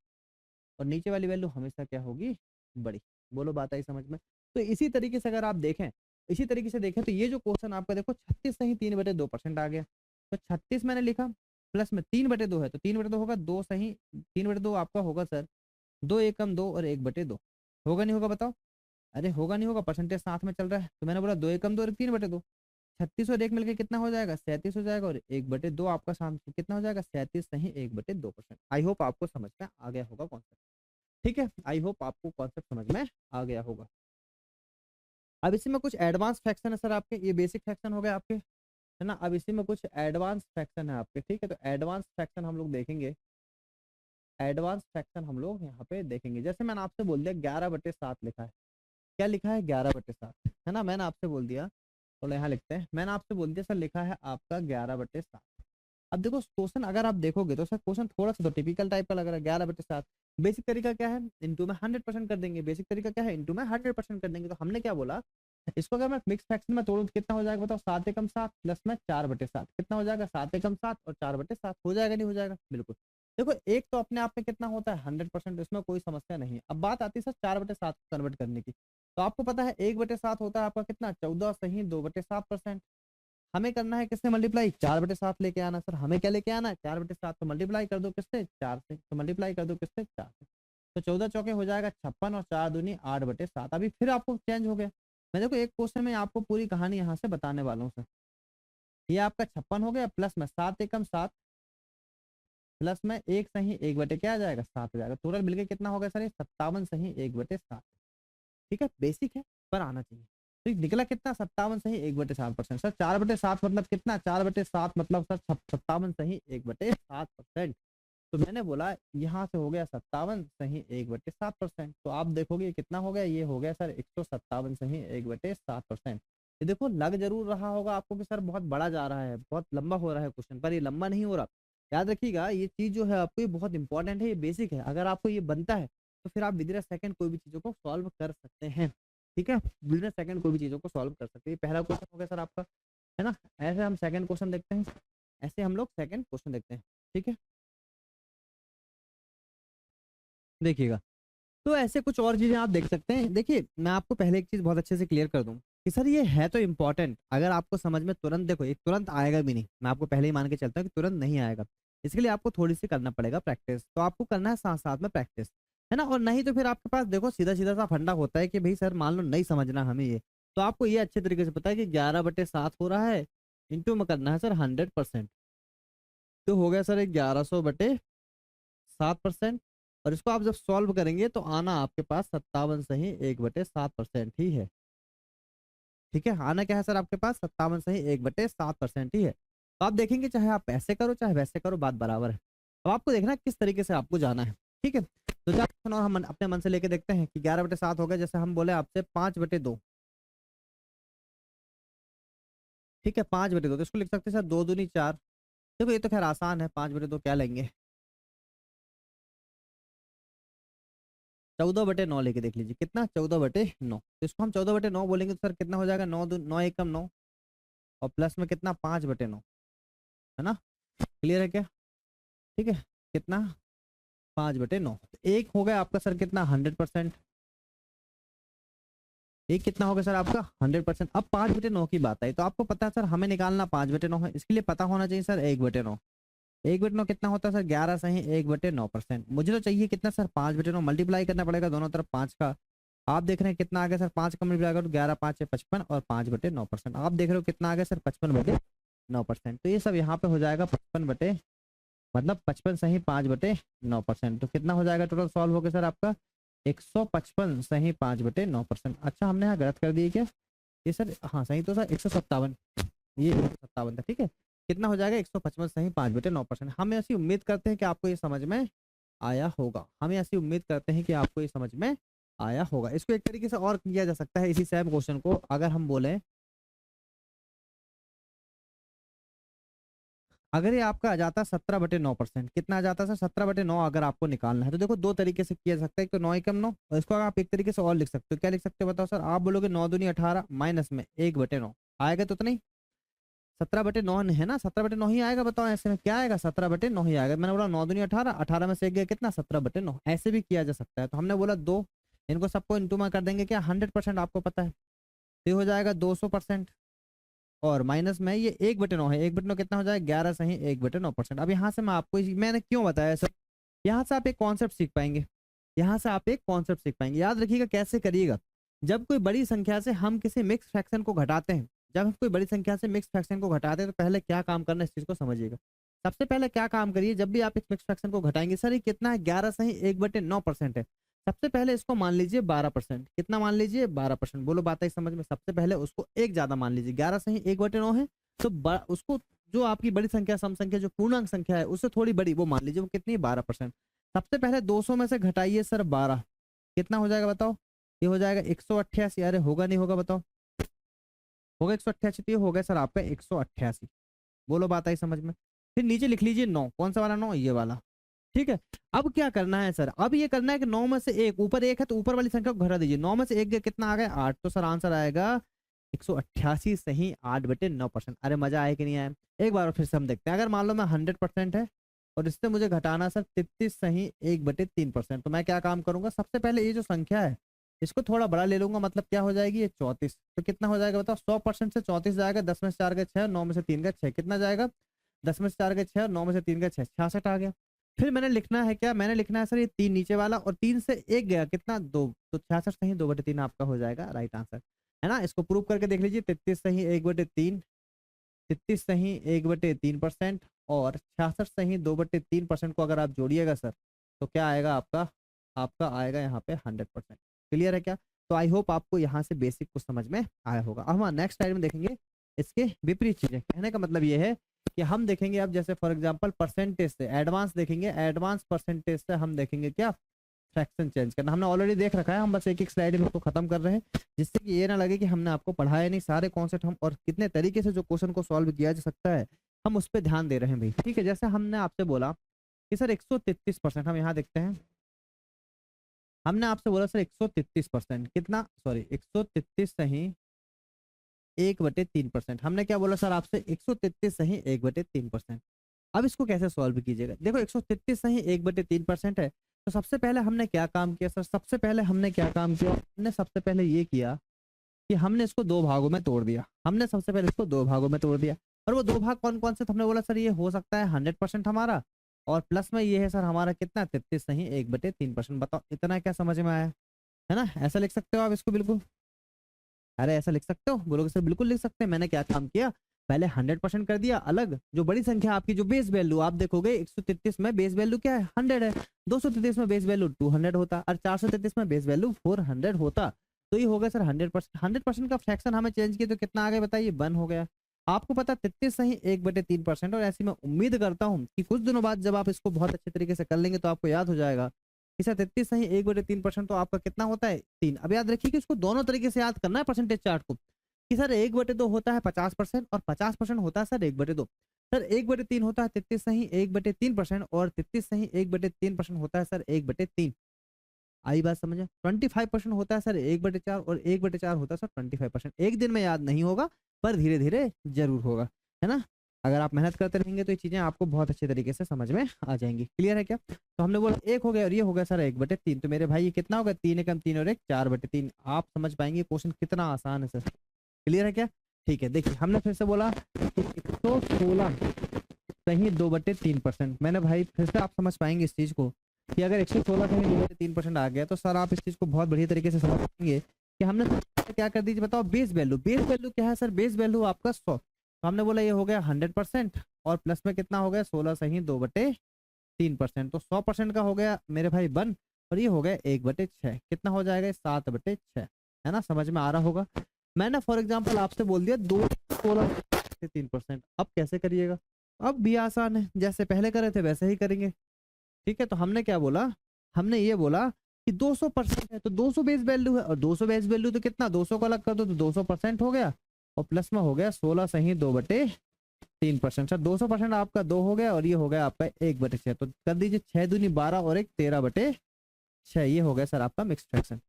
और नीचे वाली वैल्यू हमेशा क्या होगी? बड़ी। बोलो बात आई समझ में? तो इसी तरीके से अगर आप देखें, इसी तरीके से देखें तो ये जो क्वेश्चन आपका देखो 36 सही 3/2% आ गया। तो 36 मैंने लिखा, प्लस में 3/2 है, तो 3/2 होगा 2 सही 3/2 आपका होगा सर 2 एकम 2 और 1/2। होगा नहीं होगा बताओ? अरे होगा नहीं होगा, परसेंटेज साथ में चल रहा है। तो मैंने बोला 2 एकम 2 और 3/2। 36 और 1 मिलके कितना हो जाएगा? 37 हो जाएगा, और 1/2 आपका शाम को कितना हो जाएगा? 37 सही 1/2%। आई होप आपको समझ में आ गया होगा कॉन्सेप्ट। ठीक है, आई होप आपको कॉन्सेप्ट समझ में आ गया होगा। अब इसी में कुछ एडवांस फ्रैक्शन है सर आपके, ये बेसिक फ्रैक्शन हो गए आपके, है ना। अब इसी में कुछ एडवांस फ्रैक्शन है आपके। ठीक है, तो एडवांस फ्रैक्शन हम लोग देखेंगे। एडवांस फ्रैक्शन हम लोग यहाँ पे देखेंगे। जैसे मैंने आपसे बोल दिया 11/7 लिखा है। क्या लिखा है? 11/7, है ना। मैंने आपसे बोल दिया, तो यहाँ लिखते हैं, मैंने आपसे बोल दिया सर लिखा है आपका 11/7। अब देखो क्वेश्चन अगर आप देखोगे तो सर क्वेश्चन थोड़ा सा तो टिपिकल टाइप का लग रहा है। 11/7 बेसिक तरीका क्या है? इंटू में 100% कर देंगे। बेसिक तरीका क्या है? इंटू में 100% कर देंगे। तो हमने क्या बोला, इसको अगर मैं मिक्स फ्रैक्शन में तोड़ूं तो कितना हो जाएगा बताओ? 7 एकम 7 प्लस में 4/7 कितना हो जाएगा? 7 एकम 7 और 4/7 हो जाएगा नहीं हो जाएगा? बिल्कुल। देखो एक तो अपने आप में कितना होता है? 100%, इसमें कोई समस्या नहीं है। अब बात आती है सर 4/7 को कन्वर्ट करने की। तो आपको पता है 1/7 होता है आपका कितना? 14 सही 2/7%। हमें करना है किससे मल्टीप्लाई? 4/7 लेके आना। सर हमें क्या लेके आना है? 4/7। तो मल्टीप्लाई कर दो किससे? 4 से। तो मल्टीप्लाई कर दो किससे? 4 से। तो 14 चौके हो जाएगा 56, और 4 दूनी 8/7। अभी फिर आपको चेंज हो गया। मैं देखो एक क्वेश्चन में आपको पूरी कहानी यहाँ से बताने वाला हूँ सर। ये आपका 56 हो गया, प्लस में 7 एकम 7, प्लस में 1 सही 1 क्या आ जाएगा? 7 आ जाएगा। टोटल मिलके कितना हो गया सर? ये 57 सही 1/7। ठीक है, बेसिक है पर आना चाहिए। तो ये निकला कितना? 57 सही 1/7%। सर 4/7 मतलब कितना? 4/7 मतलब सर 57 सही 1/7%। तो मैंने बोला यहाँ से हो गया 57 सही 1/7%। तो आप देखोगे ये कितना हो गया? ये हो गया सर 157 सही 1/7%। ये देखो लग जरूर रहा होगा आपको कि सर बहुत बड़ा जा रहा है, बहुत लंबा हो रहा है क्वेश्चन, पर ये लंबा नहीं हो रहा। याद रखिएगा ये चीज जो है आपको ये बहुत इंपॉर्टेंट है, ये बेसिक है। अगर आपको ये बनता है तो फिर आप विदिन सेकंड कोई भी चीजों को सॉल्व कर सकते हैं। ठीक है, विदिन सेकंड कोई भी चीजों को सॉल्व कर सकते हैं। पहला क्वेश्चन हो गया सर आपका, है ना। ऐसे हम सेकंड क्वेश्चन देखते हैं, ऐसे हम लोग सेकंड क्वेश्चन देखते हैं। ठीक है, देखिएगा। तो ऐसे कुछ और चीजें आप देख सकते हैं। देखिए मैं आपको पहले एक चीज बहुत अच्छे से क्लियर कर दूं कि सर ये है तो इम्पोर्टेंट। अगर आपको समझ में तुरंत, देखो ये तुरंत आएगा भी नहीं, मैं आपको पहले ही मान के चलता हूँ कि तुरंत नहीं आएगा। इसके लिए आपको थोड़ी सी करना पड़ेगा प्रैक्टिस। तो आपको करना है साथ साथ में प्रैक्टिस, है ना। और नहीं तो फिर आपके पास देखो सीधा सीधा सा फंडा होता है कि भाई सर मान लो नहीं समझना हमें ये, तो आपको ये अच्छे तरीके से पता है कि 11/7 हो रहा है, इंटू में करना है सर 100%। तो हो गया सर 1100/7%। और इसको आप जब सॉल्व करेंगे तो आना आपके पास 57 सही 1/7% ही है। ठीक है, आना क्या है सर आपके पास? 57 सही 1/7% ही है। तो आप देखेंगे चाहे आप ऐसे करो चाहे वैसे करो, बात बराबर है। अब आपको देखना है किस तरीके से आपको जाना है। ठीक है, तो और हम अपने मन से लेके देखते हैं कि 11/7 हो गया। जैसे हम बोले आपसे 5/2। ठीक है, 5/2 तो इसको लिख सकते हैं सर 2 दूनी 4। देखो ये तो खैर आसान है, 5/2 क्या लेंगे? 14/9 लेके देख लीजिए कितना 14/9। तो इसको हम 14/9 बोलेंगे तो सर कितना हो जाएगा 9 एकम 9 और प्लस में कितना 5/9 है ना। क्लियर है क्या? ठीक है कितना 5/9 एक हो गया आपका सर कितना 100%। एक कितना होगा सर आपका 100%। अब 5/9 की बात आई तो आपको पता है सर हमें निकालना 5/9 है, इसके लिए पता होना चाहिए सर 1/9। 1/9 कितना होता है सर 11 सही 1/9%। मुझे तो चाहिए कितना सर 5/9 मल्टीप्लाई करना पड़ेगा दोनों तरफ 5 का। आप देख रहे हैं कितना आ गया सर 5 का मल्टीप्लाई करो 11 5 है 55 और 5/9%। आप देख रहे हो कितना आ गया सर 55/9%। तो ये सब यहाँ पे हो जाएगा 55 मतलब 55 सही 5/9%। तो कितना हो जाएगा टोटल सॉल्व हो गया सर आपका 155 सही 5/9%। अच्छा हमने यहाँ गलत कर दिए क्या ये सर? हाँ सही तो सर 157, ये 157 था। ठीक है कितना हो जाएगा 155 सही 5/9%। हम ऐसी उम्मीद करते हैं कि आपको ये समझ में आया होगा। हम ऐसी उम्मीद करते हैं कि आपको ये समझ में आया होगा। इसको एक तरीके से और किया जा सकता है इसी सेम क्वेश्चन को अगर हम बोले, अगर ये आपका आ जाता 17/9%। कितना आ जाता सर 17/9 अगर आपको निकालना है तो देखो दो तरीके से किया जा सकता है। एक तो 9 एकम 9 और इसको आप एक तरीके से और लिख सकते हो। क्या लिख सकते हो बताओ सर? आप बोलोगे 9 दूनी 18 माइनस में 1/9 आएगा तो नहीं 17/9 है ना, 17/9 ही आएगा। बताओ ऐसे में क्या आएगा 17/9 ही आएगा। मैंने बोला 9 दूनी 18, 18 में से एक गया कितना 17/9। ऐसे भी किया जा सकता है। तो हमने बोला दो, इनको सबको इंटू में कर देंगे क्या 100% आपको पता है तो ये हो जाएगा 200% और माइनस में ये 1/9 है। 1/9 कितना हो जाएगा 11 सही 1/9%। अब यहाँ से मैं आपको मैंने क्यों बताया सर, यहाँ से आप एक कॉन्सेप्ट सीख पाएंगे। यहाँ से आप एक कॉन्सेप्ट सीख पाएंगे। याद रखिएगा कैसे करिएगा। जब कोई बड़ी संख्या से हम किसी मिक्स फ्रैक्शन को घटाते हैं, जब हम कोई बड़ी संख्या से मिक्स फ्रैक्शन को घटाते हैं तो पहले क्या काम करना है इस चीज को समझिएगा। सबसे पहले क्या काम करिए जब भी आप इस मिक्स फ्रैक्शन को घटाएंगे, सर ये कितना है 11 सही 1/9% है। सबसे पहले इसको मान लीजिए 12%। कितना मान लीजिए 12%। बोलो बात आई समझ में? सबसे पहले उसको एक ज्यादा मान लीजिए 11 सही 1/9 है तो उसको जो आपकी बड़ी संख्या सम संख्या जो पूर्णांक संख्या है उससे थोड़ी बड़ी वो मान लीजिए वो कितनी 12%। सबसे पहले 200 में से घटाइए सर 12, कितना हो जाएगा बताओ? ये हो जाएगा 188। अरे होगा नहीं होगा बताओ? होगा 188। तो ये हो गया सर आपका 188। बोलो बात आई समझ में? फिर नीचे लिख लीजिए 9। कौन सा वाला 9? ये वाला। ठीक है अब क्या करना है सर? अब ये करना है कि 9 में से एक, ऊपर एक है तो ऊपर वाली संख्या को घटा दीजिए। 9 में से एक गया कितना आ गया 8। तो सर आंसर आएगा 188 सही 8/9%। अरे मजा आया कि नहीं आया? एक बार फिर से हम देखते हैं। अगर मान लो मैं 100% है और इससे मुझे घटाना सर 33 सही 1/3%। तो मैं क्या काम करूंगा सबसे पहले ये जो संख्या है इसको थोड़ा बड़ा ले लूंगा। मतलब क्या हो जाएगी ये 34। तो कितना हो जाएगा बताओ? 100% से 34 जाएगा। 10 में से 4 गए 6, 9 में से 3 गए 6, कितना जाएगा? 10 में से 4 गए 6 और 9 में से 3 गए 6, 66 आ गया। फिर मैंने लिखना है क्या? मैंने लिखना है सर ये 3 नीचे वाला और 3 से एक गया कितना 2। तो 66 सही 2/3 आपका हो जाएगा राइट आंसर है ना। इसको प्रूव करके देख लीजिए 33 सही 1/3, 33 सही 1/3% और 66 सही 2/3% को अगर आप जोड़िएगा सर तो क्या आएगा आपका? आपका आएगा यहाँ पे 100%। क्लियर है क्या? तो आई होप आपको यहाँ से बेसिक कुछ समझ में आया होगा। अब हम नेक्स्ट स्लाइड में देखेंगे इसके विपरीत चीजें। कहने का मतलब ये है कि हम देखेंगे अब जैसे फॉर एग्जांपल परसेंटेज से एडवांस देखेंगे। एडवांस परसेंटेज से हम देखेंगे क्या फ्रैक्शन चेंज करना। हमने ऑलरेडी देख रखा है, हम बस एक एक स्लाइड में उसको खत्म कर रहे हैं जिससे कि ये ना लगे कि हमने आपको पढ़ाया नहीं। सारे कॉन्सेप्ट हम और कितने तरीके से जो क्वेश्चन को सॉल्व किया जा सकता है हम उस पर ध्यान दे रहे हैं भाई। ठीक है जैसे हमने आपसे बोला कि सर 133%, हम यहाँ देखते हैं। हमने आपसे बोला सर 133% कितना, सॉरी 133 सही 1/3%। हमने क्या बोला सर आपसे? 133 सही 1/3%। अब इसको कैसे सॉल्व कीजिएगा? देखो 133 सही 1/3% है तो सबसे पहले हमने क्या काम किया सर? सबसे पहले हमने क्या काम किया? हमने सबसे पहले ये किया कि हमने इसको दो भागों में तोड़ दिया। हमने सबसे पहले इसको दो भागों में तोड़ दिया और वो दो भाग कौन कौन से? हमने बोला सर ये हो सकता है 100% हमारा और प्लस में ये है सर हमारा कितना 33 सही 1/3%। बताओ इतना क्या समझ में आया है ना? ऐसा लिख सकते हो आप इसको बिल्कुल। अरे ऐसा लिख सकते हो? बोलोगे सर बिल्कुल लिख सकते हैं। मैंने क्या काम किया? पहले 100% कर दिया अलग। जो बड़ी संख्या आपकी जो बेस वैल्यू आप देखोगे 133 में बेस वैल्यू क्या है 100 है। 233 में बेस वैल्यू 200 होता और 433 में बेस वैल्यू 400 होता। तो ये हो गया सर 100%। 100% का फ्रैक्शन हमें चेंज किया तो कितना आ गया बताइए? 1 हो गया। आपको पता 33 सही 1/3%। और ऐसी मैं उम्मीद करता हूँ कि कुछ दिनों बाद जब आप इसको बहुत अच्छे तरीके से कर लेंगे तो आपको याद हो जाएगा कि सर 33 सही 1/3% तो आपका कितना होता है 3। अब याद रखिए कि इसको दोनों तरीके से याद करना है परसेंटेज चार्ट को कि सर 1/2 होता है 50% और 50% होता है सर 1/2। सर 1/3 होता है 33 सही 1/3% और 33 सही 1/3% होता है सर 1/3। आई बात समझ में? 25% होता है सर 1/4 और 1/4 होता है सर 25%। एक दिन में याद नहीं होगा पर धीरे धीरे जरूर होगा, है ना? अगर आप मेहनत करते रहेंगे तो ये चीजें आपको बहुत अच्छे तरीके से समझ में आ जाएंगी। क्लियर है क्या? तो हमने बोला एक हो गया और ये हो गया सर 1/3। तो मेरे भाई ये कितना होगा? 3 एकम 3 और 1 4/3। आप समझ पाएंगे क्वेश्चन कितना आसान है सर। क्लियर है क्या? ठीक है, देखिए हमने फिर से बोला कि 116 सही 2/3%। मैंने भाई फिर से आप समझ पाएंगे इस चीज को कि अगर 116 सही 2/3% आ गया तो सर आप इस चीज को बहुत बढ़िया तरीके से समझ पाएंगे कि हमने क्या कर दीजिए बताओ। बेस वैल्यू, बेस वैल्यू क्या है सर? बेस वैल्यू आपका 100। तो हमने बोला ये हो गया 100% और प्लस में कितना हो गया? 16 सही 2/3%। तो 100% का हो गया मेरे भाई 1 और ये हो गया 1/6। कितना हो जाएगा? 7/6, है ना? समझ में आ रहा होगा। मैंने फॉर एग्जाम्पल आपसे बोल दिया 2/16 अब कैसे करिएगा? अब भी आसान है, जैसे पहले करे थे वैसे ही करेंगे। ठीक है, तो हमने क्या बोला? हमने ये बोला कि 200% है तो 200 बेस वैल्यू है और 200 बेस वैल्यू तो कितना? 200 को अलग कर दो तो 200% हो गया और प्लस में हो गया 16 सही 2/3%। सर 200% आपका 2 हो गया और ये हो गया आपका 1/6। तो कर दीजिए 6 दूनी 12 और 1 13/6। ये हो गया सर आपका मिक्स फ्रैक्शन।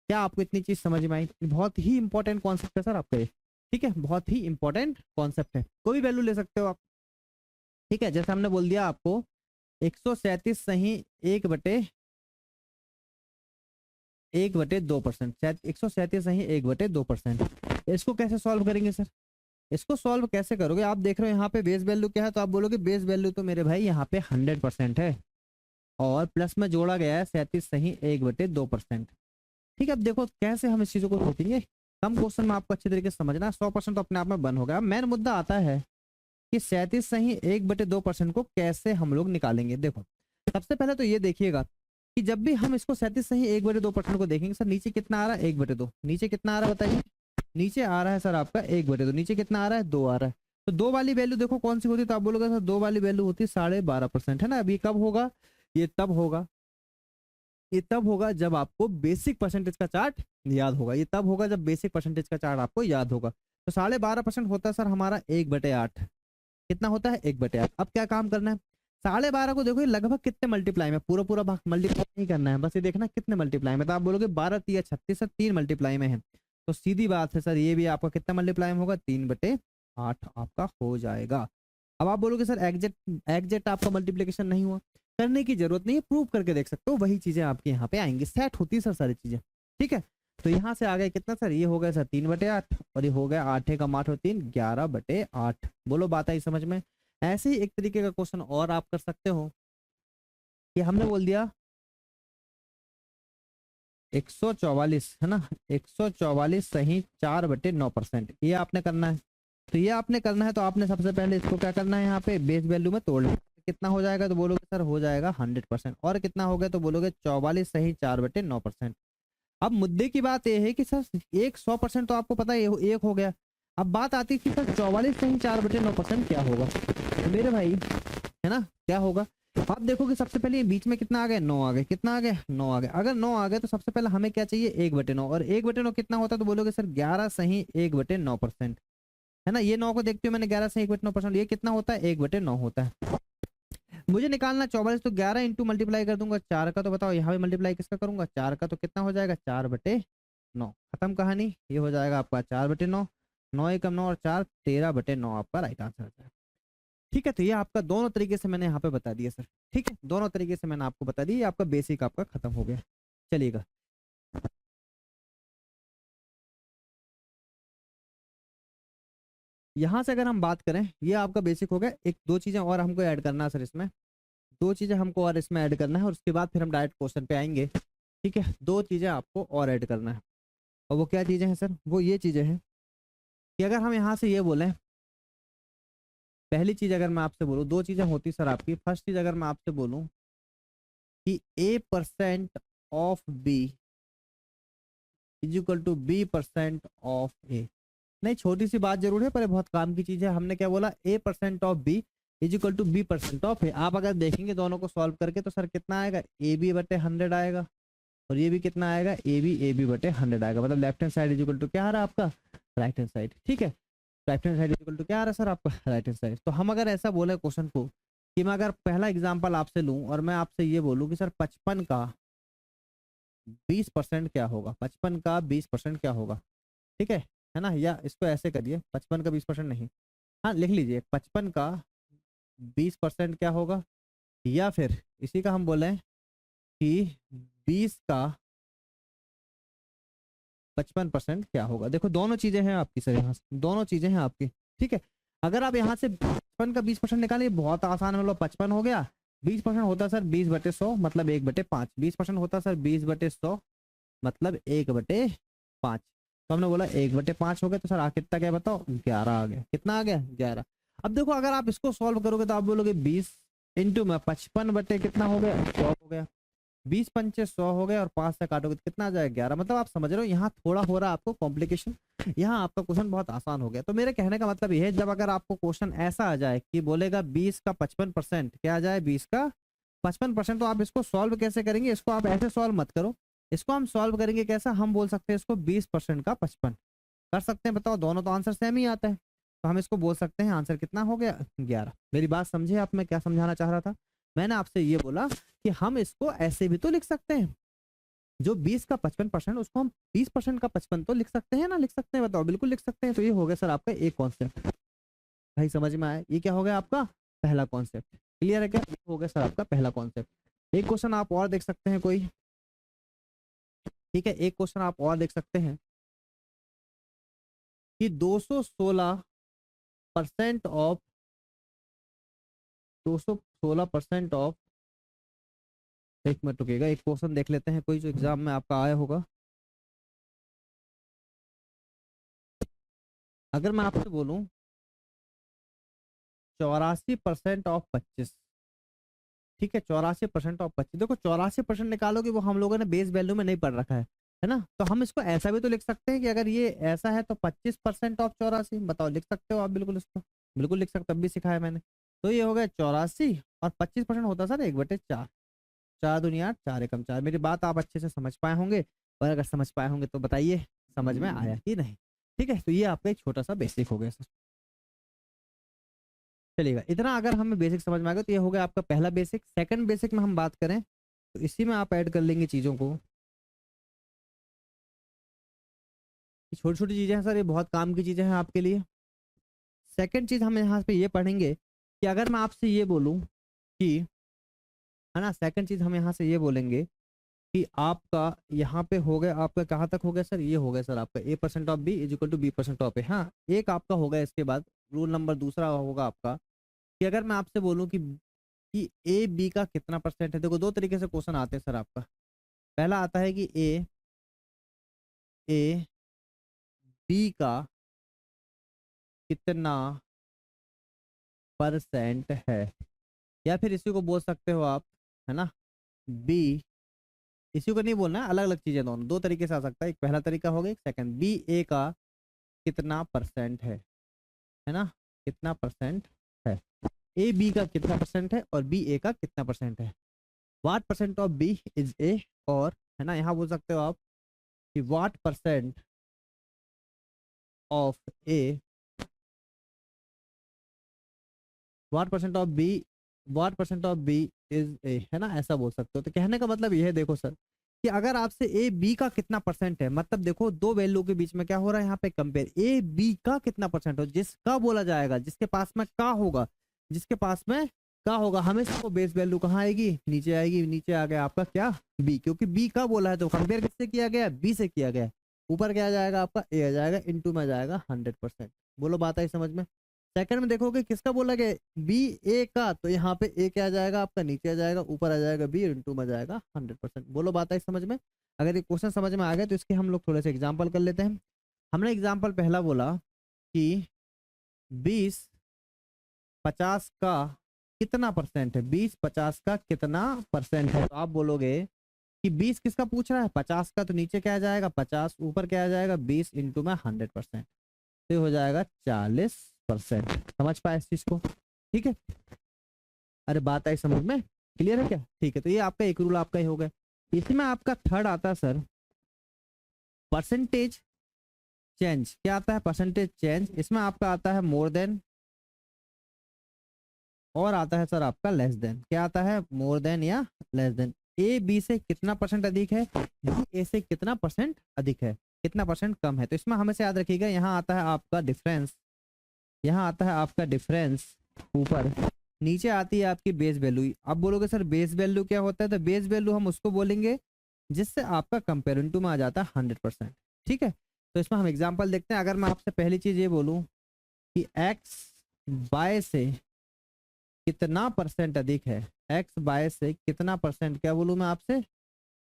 क्या आपको इतनी चीज समझ में आई? बहुत ही इंपॉर्टेंट कॉन्सेप्ट है सर आपका ये। ठीक है, बहुत ही इंपॉर्टेंट कॉन्सेप्ट है, कोई वैल्यू ले सकते हो आप। ठीक है, जैसे हमने बोल दिया आपको 137 सही 1/2%। 137 सही 1/2%। इसको कैसे सॉल्व करेंगे सर? इसको सॉल्व कैसे करोगे? आप देख रहे हो यहाँ पे बेस वैल्यू क्या है, तो आप बोलोगे बेस वैल्यू तो मेरे भाई यहाँ पे 100% है और प्लस में जोड़ा गया है 37 सही 1/2%। ठीक है, अब देखो कैसे हम इस चीजों को सोचेंगे। कम क्वेश्चन में आपको अच्छे तरीके से समझना है। 100% तो अपने आप में बन होगा। अब मेन मुद्दा आता है कि 37 सही 1/2% को कैसे हम लोग निकालेंगे। देखो सबसे पहले तो ये देखिएगा कि जब भी हम इसको 37 सही 1/2% को देखेंगे सर, नीचे कितना आ रहा है? 1/2। नीचे कितना आ रहा है बताइए? नीचे आ रहा है सर आपका 1/2। नीचे कितना आ रहा है? 2 आ रहा है। तो 2 वाली वैल्यू देखो कौन सी होती है, तो आप बोलोगे सर 2 वाली वैल्यू होती है 12.5%, है ना? अभी कब होगा? ये तब होगा, ये तब होगा जब आपको बेसिक परसेंटेज का चार्ट याद होगा। ये तब होगा जब बेसिक परसेंटेज का चार्ट आपको याद होगा। तो 12.5% होता है सर हमारा 1/8। कितना होता है? 1/8। अब क्या काम करना है? 12.5 को देखो ये लगभग कितने मल्टीप्लाई में, पूरा पूरा भाग मल्टीप्लाई नहीं करना है, बस ये देखना कितने मल्टीप्लाई में। तो आप बोलोगे 12 3 36 सर 3 मल्टीप्लाई में है। तो सीधी बात है सर ये भी आपका कितना मल्टीप्लाई में होगा? 3/8 आपका हो जाएगा। अब आप बोलोगे सर एग्जैक्ट एग्जैक्ट आपका मल्टीप्लीकेशन नहीं हुआ। करने की जरूरत नहीं है, प्रूव करके देख सकते हो, वही चीजें आपके यहाँ पे आएंगी, सेट होती है सर सारी चीजें। ठीक है, तो यहाँ से आ गए कितना सर? ये हो गया सर 3/8 और ये हो गया 8 एकम 8 और 3 11/8। बोलो बात आई समझ में? ऐसे ही एक तरीके का क्वेश्चन और आप कर सकते हो कि हमने बोल दिया 144, है ना? 144 सही 4/9%। ये आपने करना है। तो ये आपने करना है तो आपने सबसे पहले इसको क्या करना है? यहाँ पे बेस वैल्यू में तोड़ना। कितना हो जाएगा? तो बोलोगे सर हो जाएगा 100%। और कितना हो गया? तो बोलोगे 44 सही 4/9%। अब मुद्दे की बात यह है कि सर एक 100% तो आपको पता है एक हो गया। अब बात आती है कि सर 44 सही 4/9% क्या होगा? तो मेरे भाई, है ना, क्या होगा? आप देखोगे सबसे पहले ये बीच में कितना आ गया? 9 आ गए। कितना आ गया? 9 आ गया। अगर 9 आ गए तो सबसे पहले हमें क्या चाहिए? 1/9। और 1/9 कितना होता है? तो बोलोगे सर 11 सही 1/9%, है ना? ये 9 को देखते हो मैंने 11 से 1/9%, ये कितना होता है? 1/9 होता है। मुझे निकालना 44, तो 11 इंटू मल्टीप्लाई कर दूंगा 4 का। तो बताओ यहाँ पे मल्टीप्लाई किसका करूंगा? 4 का। तो कितना हो जाएगा? 4/9। खत्म कहानी। ये हो जाएगा आपका 4/9। 9 एकम 9 और 4 13/9 आपका राइट आंसर हो जाएगा। ठीक है, तो ये आपका दोनों तरीके से मैंने यहाँ पे बता दिया सर। ठीक है, दोनों तरीके से मैंने आपको बता दिया। ये आपका बेसिक आपका खत्म हो गया। चलिएगा, यहाँ से अगर हम बात करें, ये आपका बेसिक हो गया। एक दो चीजें और हमको ऐड करना है सर इसमें। दो चीजें हमको और इसमें ऐड करना है और उसके बाद फिर हम डायरेक्ट क्वेश्चन पे आएंगे। ठीक है, दो चीजें आपको और ऐड करना है। और वो क्या चीजें हैं सर? वो ये चीजें हैं कि अगर हम यहाँ से ये बोलें, पहली चीज अगर मैं आपसे बोलूँ, दो चीजें होती सर आपकी। फर्स्ट चीज अगर मैं आपसे बोलूँ कि A% of B is equal to B% of A. नहीं, छोटी सी बात जरूर है पर ये बहुत काम की चीज है। हमने क्या बोला? A% of B is equal to B% of A. आप अगर देखेंगे दोनों को सॉल्व करके तो सर कितना आएगा? AB/100 आएगा और ये भी कितना आएगा? AB/100 आएगा। मतलब left hand side is equal to क्या आ रहा है आपका? Right hand side. ठीक है, right hand side is equal to क्या आ रहा है सर आपका? Right hand side. तो हम अगर ऐसा बोले क्वेश्चन को कि मैं अगर पहला एग्जांपल आपसे लूं और मैं आपसे ये बोलूं कि सर 55 का 20% क्या होगा, 55 का 20% क्या होगा, ठीक है ना। या इसको ऐसे करिए, 55 का 20% नहीं, हाँ लिख लीजिए 55 का 20% क्या होगा, या फिर इसी का हम बोले कि 20 का 55% क्या होगा। देखो दोनों चीजें हैं आपकी सर, यहाँ से दोनों चीजें हैं आपकी, ठीक है। अगर आप यहाँ से 55 का 20% निकालिए, बहुत आसान है, मतलब 55 हो गया, 20% होता है सर 20/100 मतलब 1/5, 20% होता है सर 20/100 मतलब 1/5। तो हमने बोला 1/5 हो गया, तो सर आ कितना गया बताओ, 11 आ गया। कितना आ गया, 11। अब देखो अगर आप इसको सॉल्व करोगे तो आप बोलोगे 20 इंटू में 55 बटे कितना हो गया, 100 हो गया। 20×5 100 हो गया, और 5 से काटोगे तो कितना आ जाएगा, 11। मतलब आप समझ रहे हो यहाँ थोड़ा हो रहा है आपको कॉम्प्लिकेशन, यहाँ आपका क्वेश्चन बहुत आसान हो गया। तो मेरे कहने का मतलब यह है, जब अगर आपको क्वेश्चन ऐसा आ जाए कि बोलेगा 20 का 55% क्या आ जाए, 20 का 55%, तो आप इसको सॉल्व कैसे करेंगे, इसको आप ऐसे सॉल्व मत करो, इसको हम सॉल्व करेंगे कैसा, हम बोल सकते हैं इसको 20% का 55 कर सकते हैं। बताओ दोनों तो आंसर सेम ही आता है, तो हम इसको बोल सकते हैं आंसर कितना हो गया, 11। मेरी बात समझे आप, मैं क्या समझाना चाह रहा था। मैंने आपसे ये बोला कि हम इसको ऐसे भी तो लिख सकते हैं, जो 20 का 55% उसको हम 20% का 55 तो लिख सकते हैं ना, लिख सकते हैं, बताओ बिल्कुल लिख सकते हैं। तो ये हो गया सर आपका एक कॉन्सेप्ट, भाई समझ में आया, ये क्या हो गया आपका पहला कॉन्सेप्ट। क्लियर है क्या, ये हो गया सर आपका पहला कॉन्सेप्ट। एक क्वेश्चन आप और देख सकते हैं कोई, ठीक है, एक क्वेश्चन आप और देख सकते हैं कि 216% ऑफ 216% ऑफ, एक मिनट रुकिएगा, एक क्वेश्चन देख लेते हैं कोई जो एग्जाम में आपका आया होगा। अगर मैं आपसे बोलूं 84% ऑफ 25, ठीक है, 84% ऑफ 25, देखो 84% निकालोगे वो हम लोगों ने बेस वैल्यू में नहीं पढ़ रखा है ना। तो हम इसको ऐसा भी तो लिख सकते हैं कि अगर ये ऐसा है तो 25% ऑफ 84, बताओ लिख सकते हो आप बिल्कुल इसको, बिल्कुल लिख सकते, अब भी सिखाया मैंने। तो ये हो गया 84, और 25% होता सर 1/4, 4 दूनी 8, 4 एकम 4। मेरी बात आप अच्छे से समझ पाए होंगे, और अगर समझ पाए होंगे तो बताइए समझ में आया कि नहीं। ठीक है, तो ये आपका एक छोटा सा बेसिक हो गया सर, चलिएगा इतना। अगर हमें बेसिक समझ में आ गया तो ये हो गया आपका पहला बेसिक। सेकंड बेसिक में हम बात करें तो इसी में आप ऐड कर लेंगे चीज़ों को, छोटी छोटी चीज़ें हैं सर, ये बहुत काम की चीज़ें हैं आपके लिए। सेकंड चीज़ हम यहाँ पे ये पढ़ेंगे कि अगर मैं आपसे ये बोलूँ कि, है ना, सेकंड चीज़ हम यहाँ से ये बोलेंगे कि आपका यहाँ पे हो गया, आपका कहाँ तक हो गया सर, ये हो गया सर आपका A% of B is equal to B% of A। हाँ एक आपका हो गया, इसके बाद रूल नंबर दूसरा होगा आपका कि अगर मैं आपसे बोलूँ कि ए बी का कितना परसेंट है। देखो दो तरीके से क्वेश्चन आते हैं सर आपका, पहला आता है कि ए बी का कितना परसेंट है, या फिर इसी को बोल सकते हो आप, है ना, बी, इसी को नहीं बोलना है, अलग अलग चीजें, दोनों दो तरीके से आ सकता है। एक पहला तरीका हो गया, एक सेकंड, बी ए का कितना परसेंट है ना, कितना परसेंट है, ए बी का कितना परसेंट है और बी ए का कितना परसेंट है। What percent of B is A, और है ना यहाँ बोल सकते हो आप कि what percent of A, what percent of B, what percent of B is A, है ना, ऐसा बोल सकते हो। तो कहने का मतलब ये है, देखो सर, कि अगर आपसे ए बी का कितना परसेंट है, मतलब देखो दो वैल्यू के बीच में क्या हो रहा है यहाँ पे कंपेयर, ए बी का कितना परसेंट हो, जिसका बोला जाएगा, जिसके पास में का होगा, जिसके पास में का होगा, हमेशा वो बेस वैल्यू कहाँ आएगी, नीचे आएगी। नीचे आ गया आपका क्या, बी, क्योंकि बी का बोला है तो कंपेयर किससे किया गया, बी से किया गया। ऊपर क्या आ जाएगा आपका, ए आ जाएगा, इंटू में आ जाएगा 100%। बोलो बात आई समझ में। सेकंड में देखोगे किसका बोला गया, बी ए का, तो यहाँ पे ए क्या आ जाएगा आपका, नीचे आ जाएगा, ऊपर आ जाएगा बी, इंटू में आ जाएगा 100%। बोलो बात आई समझ में। अगर ये क्वेश्चन समझ में आ गया तो इसके हम लोग थोड़े से एग्जाम्पल कर लेते हैं। हमने एग्जाम्पल पहला बोला कि 20×50 का कितना परसेंट है, 20×50 का कितना परसेंट है। तो आप बोलोगे कि 20 किसका पूछ रहा है, 50 का, तो नीचे क्या आ जाएगा 50, ऊपर क्या आ जाएगा 20, इंटू में 100%, तो हो जाएगा 40%। समझ पाए इस चीज को, ठीक है। अरे बात आई समझ में, क्लियर है क्या, ठीक है। तो ये आपका एक रूल आपका ही हो गया। इसमें आपका थर्ड आता है सर परसेंटेज चेंज। क्या आता है, परसेंटेज चेंज। इसमें आपका आता है मोर देन, और आता है सर आपका लेस देन। क्या आता है, मोर देन या लेस देन। ए बी से कितना परसेंट अधिक है, बी ए से कितना परसेंट अधिक है, कितना परसेंट कम है। तो इसमें हमेशा याद रखिएगा, यहाँ आता है आपका डिफरेंस, यहाँ आता है आपका डिफरेंस ऊपर, नीचे आती है आपकी बेस वैल्यू। अब बोलोगे सर बेस वैल्यू क्या होता है, तो बेस वैल्यू हम उसको बोलेंगे जिससे आपका कंपेयर इनटू में आ जाता है 100%। ठीक है, तो इसमें हम एग्जांपल देखते हैं। अगर मैं आपसे पहली चीज ये बोलूं कि x बाय से कितना परसेंट अधिक है, x बाय से कितना परसेंट, क्या बोलूं मैं आपसे,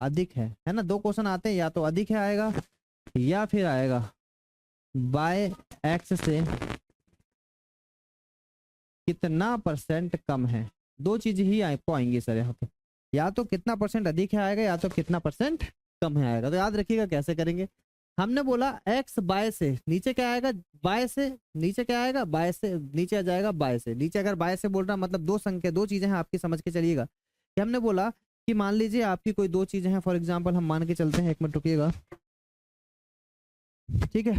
अधिक है ना। दो क्वेश्चन आते हैं, या तो अधिक है आएगा या फिर आएगा बाय x से कितना परसेंट कम है। दो चीज ही आएंगी सर यहाँ पे, या तो कितना परसेंट अधिक है आएगा या तो कितना परसेंट कम है आएगा। तो याद रखिएगा कैसे करेंगे। हमने बोला x बाय से नीचे क्या आएगा, बाय से नीचे क्या आएगा, बाय से नीचे आ जाएगा, बाय से नीचे। अगर बाय से बोल रहा मतलब दो संख्या, दो चीजें हैं आपकी, समझ के चलिएगा कि हमने बोला कि मान लीजिए आपकी कोई दो चीजें हैं, फॉर एग्जाम्पल हम मान के चलते हैं, एक मिनट रुकिएगा, ठीक है।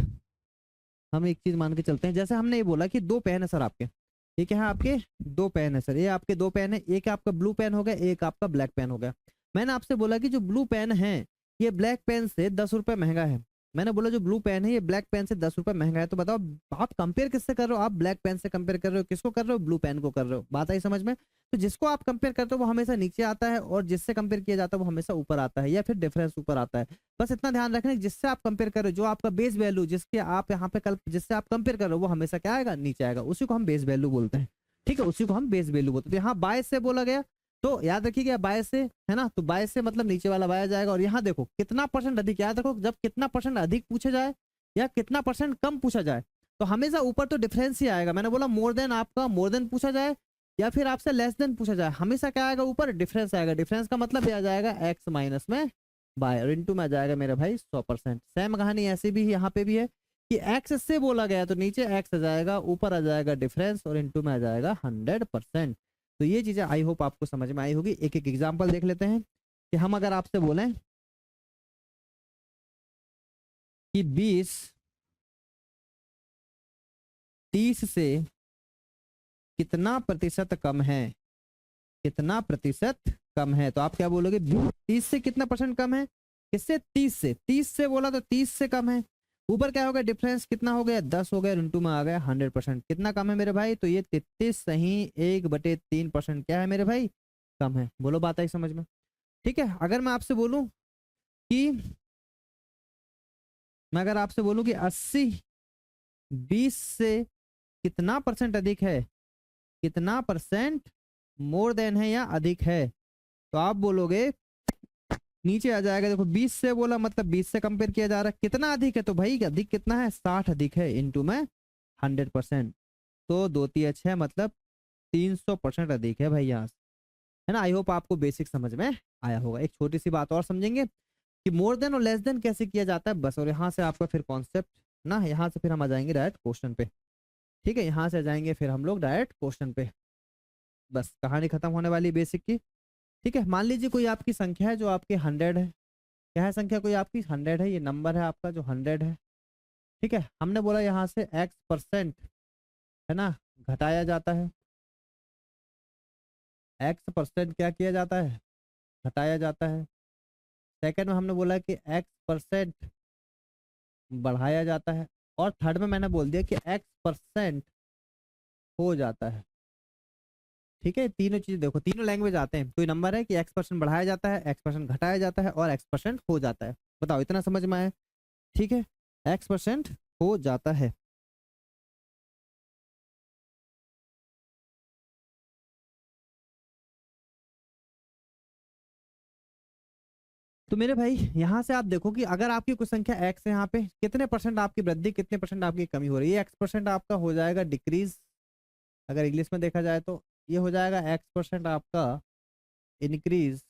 हम एक चीज मान के चलते हैं, जैसे हमने ये बोला कि दो पेन है सर आपके, ठीक है, आपके दो पेन है सर, ये आपके दो पेन है, एक आपका ब्लू पेन हो गया, एक आपका ब्लैक पेन हो गया। मैंने आपसे बोला कि जो ब्लू पेन है ये ब्लैक पेन से 10 रुपए महंगा है। मैंने बोला जो ब्लू पेन है ये ब्लैक पेन से 10 रुपए महंगा है। तो बताओ आप कंपेयर किससे कर रहे हो, आप ब्लैक पेन से कंपेयर कर रहे हो, किसको कर रहे हो, ब्लू पेन को कर रहे हो। बात आई समझ में। तो जिसको आप कंपेयर करते हो वो हमेशा नीचे आता है, और जिससे कंपेयर किया जाता है वो हमेशा ऊपर आता है, या फिर डिफरेंस ऊपर आता है। बस इतना ध्यान रखना, जिससे आप कंपेयर कर रहे हो, जो आपका बेस वैल्यू जिसके आप यहाँ पे कल जिससे आप कंपेयर कर रहे हो वो हमेशा क्या आएगा, नीचे आएगा। उसी को हम बेस वैल्यू बोलते हैं। ठीक है, उसी को हम बेस वैल्यू बोलते हैं। तो यहाँ बाय से बोला गया, तो याद रखिएगा बाय से, है ना, तो बाय से मतलब नीचे वाला बाय जाएगा। और यहाँ देखो कितना परसेंट अधिक, याद रखो जब कितना परसेंट अधिक पूछा जाए या कितना परसेंट कम पूछा जाए तो हमेशा ऊपर तो डिफरेंस ही आएगा। मैंने बोला मोर देन, आपका मोर देन पूछा जाए या फिर आपसे लेस देन पूछा जाए, हमेशा क्या आएगा, ऊपर डिफरेंस आएगा। डिफरेंस का मतलब आ जाएगा एक्स माइनस में बाय, और इंटू में आ जाएगा मेरे भाई 100%। सेम कहानी ऐसे भी यहाँ पे भी है कि एक्स से बोला गया तो नीचे एक्स आ जाएगा, ऊपर आ जाएगा डिफरेंस, और इंटू में आ जाएगा 100%। तो ये चीजें आई होप आपको समझ में आई होगी। एक एक एग्जाम्पल देख लेते हैं कि हम अगर आपसे बोलें कि 20 30 से कितना प्रतिशत कम है, कितना प्रतिशत कम है, तो आप क्या बोलोगे, 30 से कितना परसेंट कम है, किससे, 30 से। 30 से बोला तो 30 से कम है, ऊपर क्या हो गया, डिफरेंस कितना हो गया, 10 हो गया, इंटू में आ गया 100%। कितना कम है मेरे भाई, तो ये 33 सही 1/3% क्या है मेरे भाई, कम है। बोलो बात आई समझ में। ठीक है, अगर मैं आपसे बोलूं कि मैं अगर आपसे बोलूं कि 80 20 से कितना परसेंट अधिक है, कितना परसेंट मोर देन है या अधिक है, तो आप बोलोगे नीचे आ जाएगा। देखो 20 से बोला मतलब 20 से कंपेयर किया जा रहा है, कितना अधिक है, तो भाई अधिक कितना है, 60 अधिक है, इंटू में 100%। तो 2 3 6 मतलब 300% अधिक है भाई यहाँ से, है ना। आई होप आपको बेसिक समझ में आया होगा। एक छोटी सी बात और समझेंगे कि मोर देन और लेस देन कैसे किया जाता है बस, और यहाँ से आपका फिर कॉन्सेप्ट ना, यहाँ से फिर हम आ जाएंगे डायरेक्ट क्वेश्चन पे। ठीक है, यहाँ से आ जाएंगे फिर हम लोग डायरेक्ट क्वेश्चन पे, बस कहानी खत्म होने वाली बेसिक की। ठीक है, मान लीजिए कोई आपकी संख्या है जो आपकी 100 है, क्या है संख्या, कोई आपकी 100 है, ये नंबर है आपका जो 100 है। ठीक है, हमने बोला यहाँ से x% है ना घटाया जाता है, x% क्या किया जाता है, घटाया जाता है। सेकंड में हमने बोला कि x% बढ़ाया जाता है, और थर्ड में मैंने बोल दिया कि x% हो जाता है। ठीक है, तीनों चीज देखो, तीनों लैंग्वेज आते हैं। कोई नंबर है कि x% बढ़ाया जाता है, x% घटाया जाता है, और x% हो जाता है। बताओ इतना समझ में आया। ठीक है, x% हो जाता है। तो मेरे भाई यहाँ से आप देखो कि अगर आपकी कुछ संख्या x है, यहाँ पे कितने परसेंट आपकी वृद्धि, कितने परसेंट आपकी कमी हो रही है। x% आपका हो जाएगा डिक्रीज, अगर इंग्लिश में देखा जाए तो ये हो जाएगा x% आपका इंक्रीज,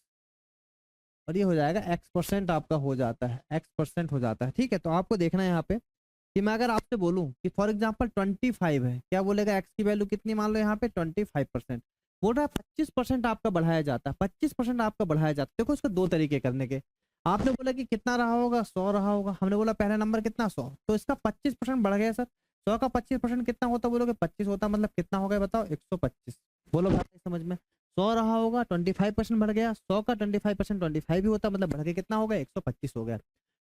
और ये हो जाएगा x% आपका हो जाता है, x% हो जाता है। ठीक है, तो आपको देखना है यहाँ पे कि मैं अगर आपसे बोलूं कि फॉर एग्जांपल 25 है, क्या बोलेगा, x की वैल्यू कितनी मान लो यहाँ पे 25%। बोल रहा है 25% आपका बढ़ाया जाता है, 25% आपका बढ़ाया जाता है। देखो इसको दो तरीके करने के। आपने बोला कि कितना रहा होगा, 100 रहा होगा। हमने बोला पहला नंबर कितना, 100, तो इसका 25% बढ़ गया सर। 100 का 25% कितना होता, बोलोगे 25 होता, मतलब कितना हो गया बताओ, 125। बोलो बात समझ में। 100 रहा होगा, 25% बढ़ गया, 100 का 25% 25 ही होता, मतलब बढ़ के कितना हो गया, 125 हो गया।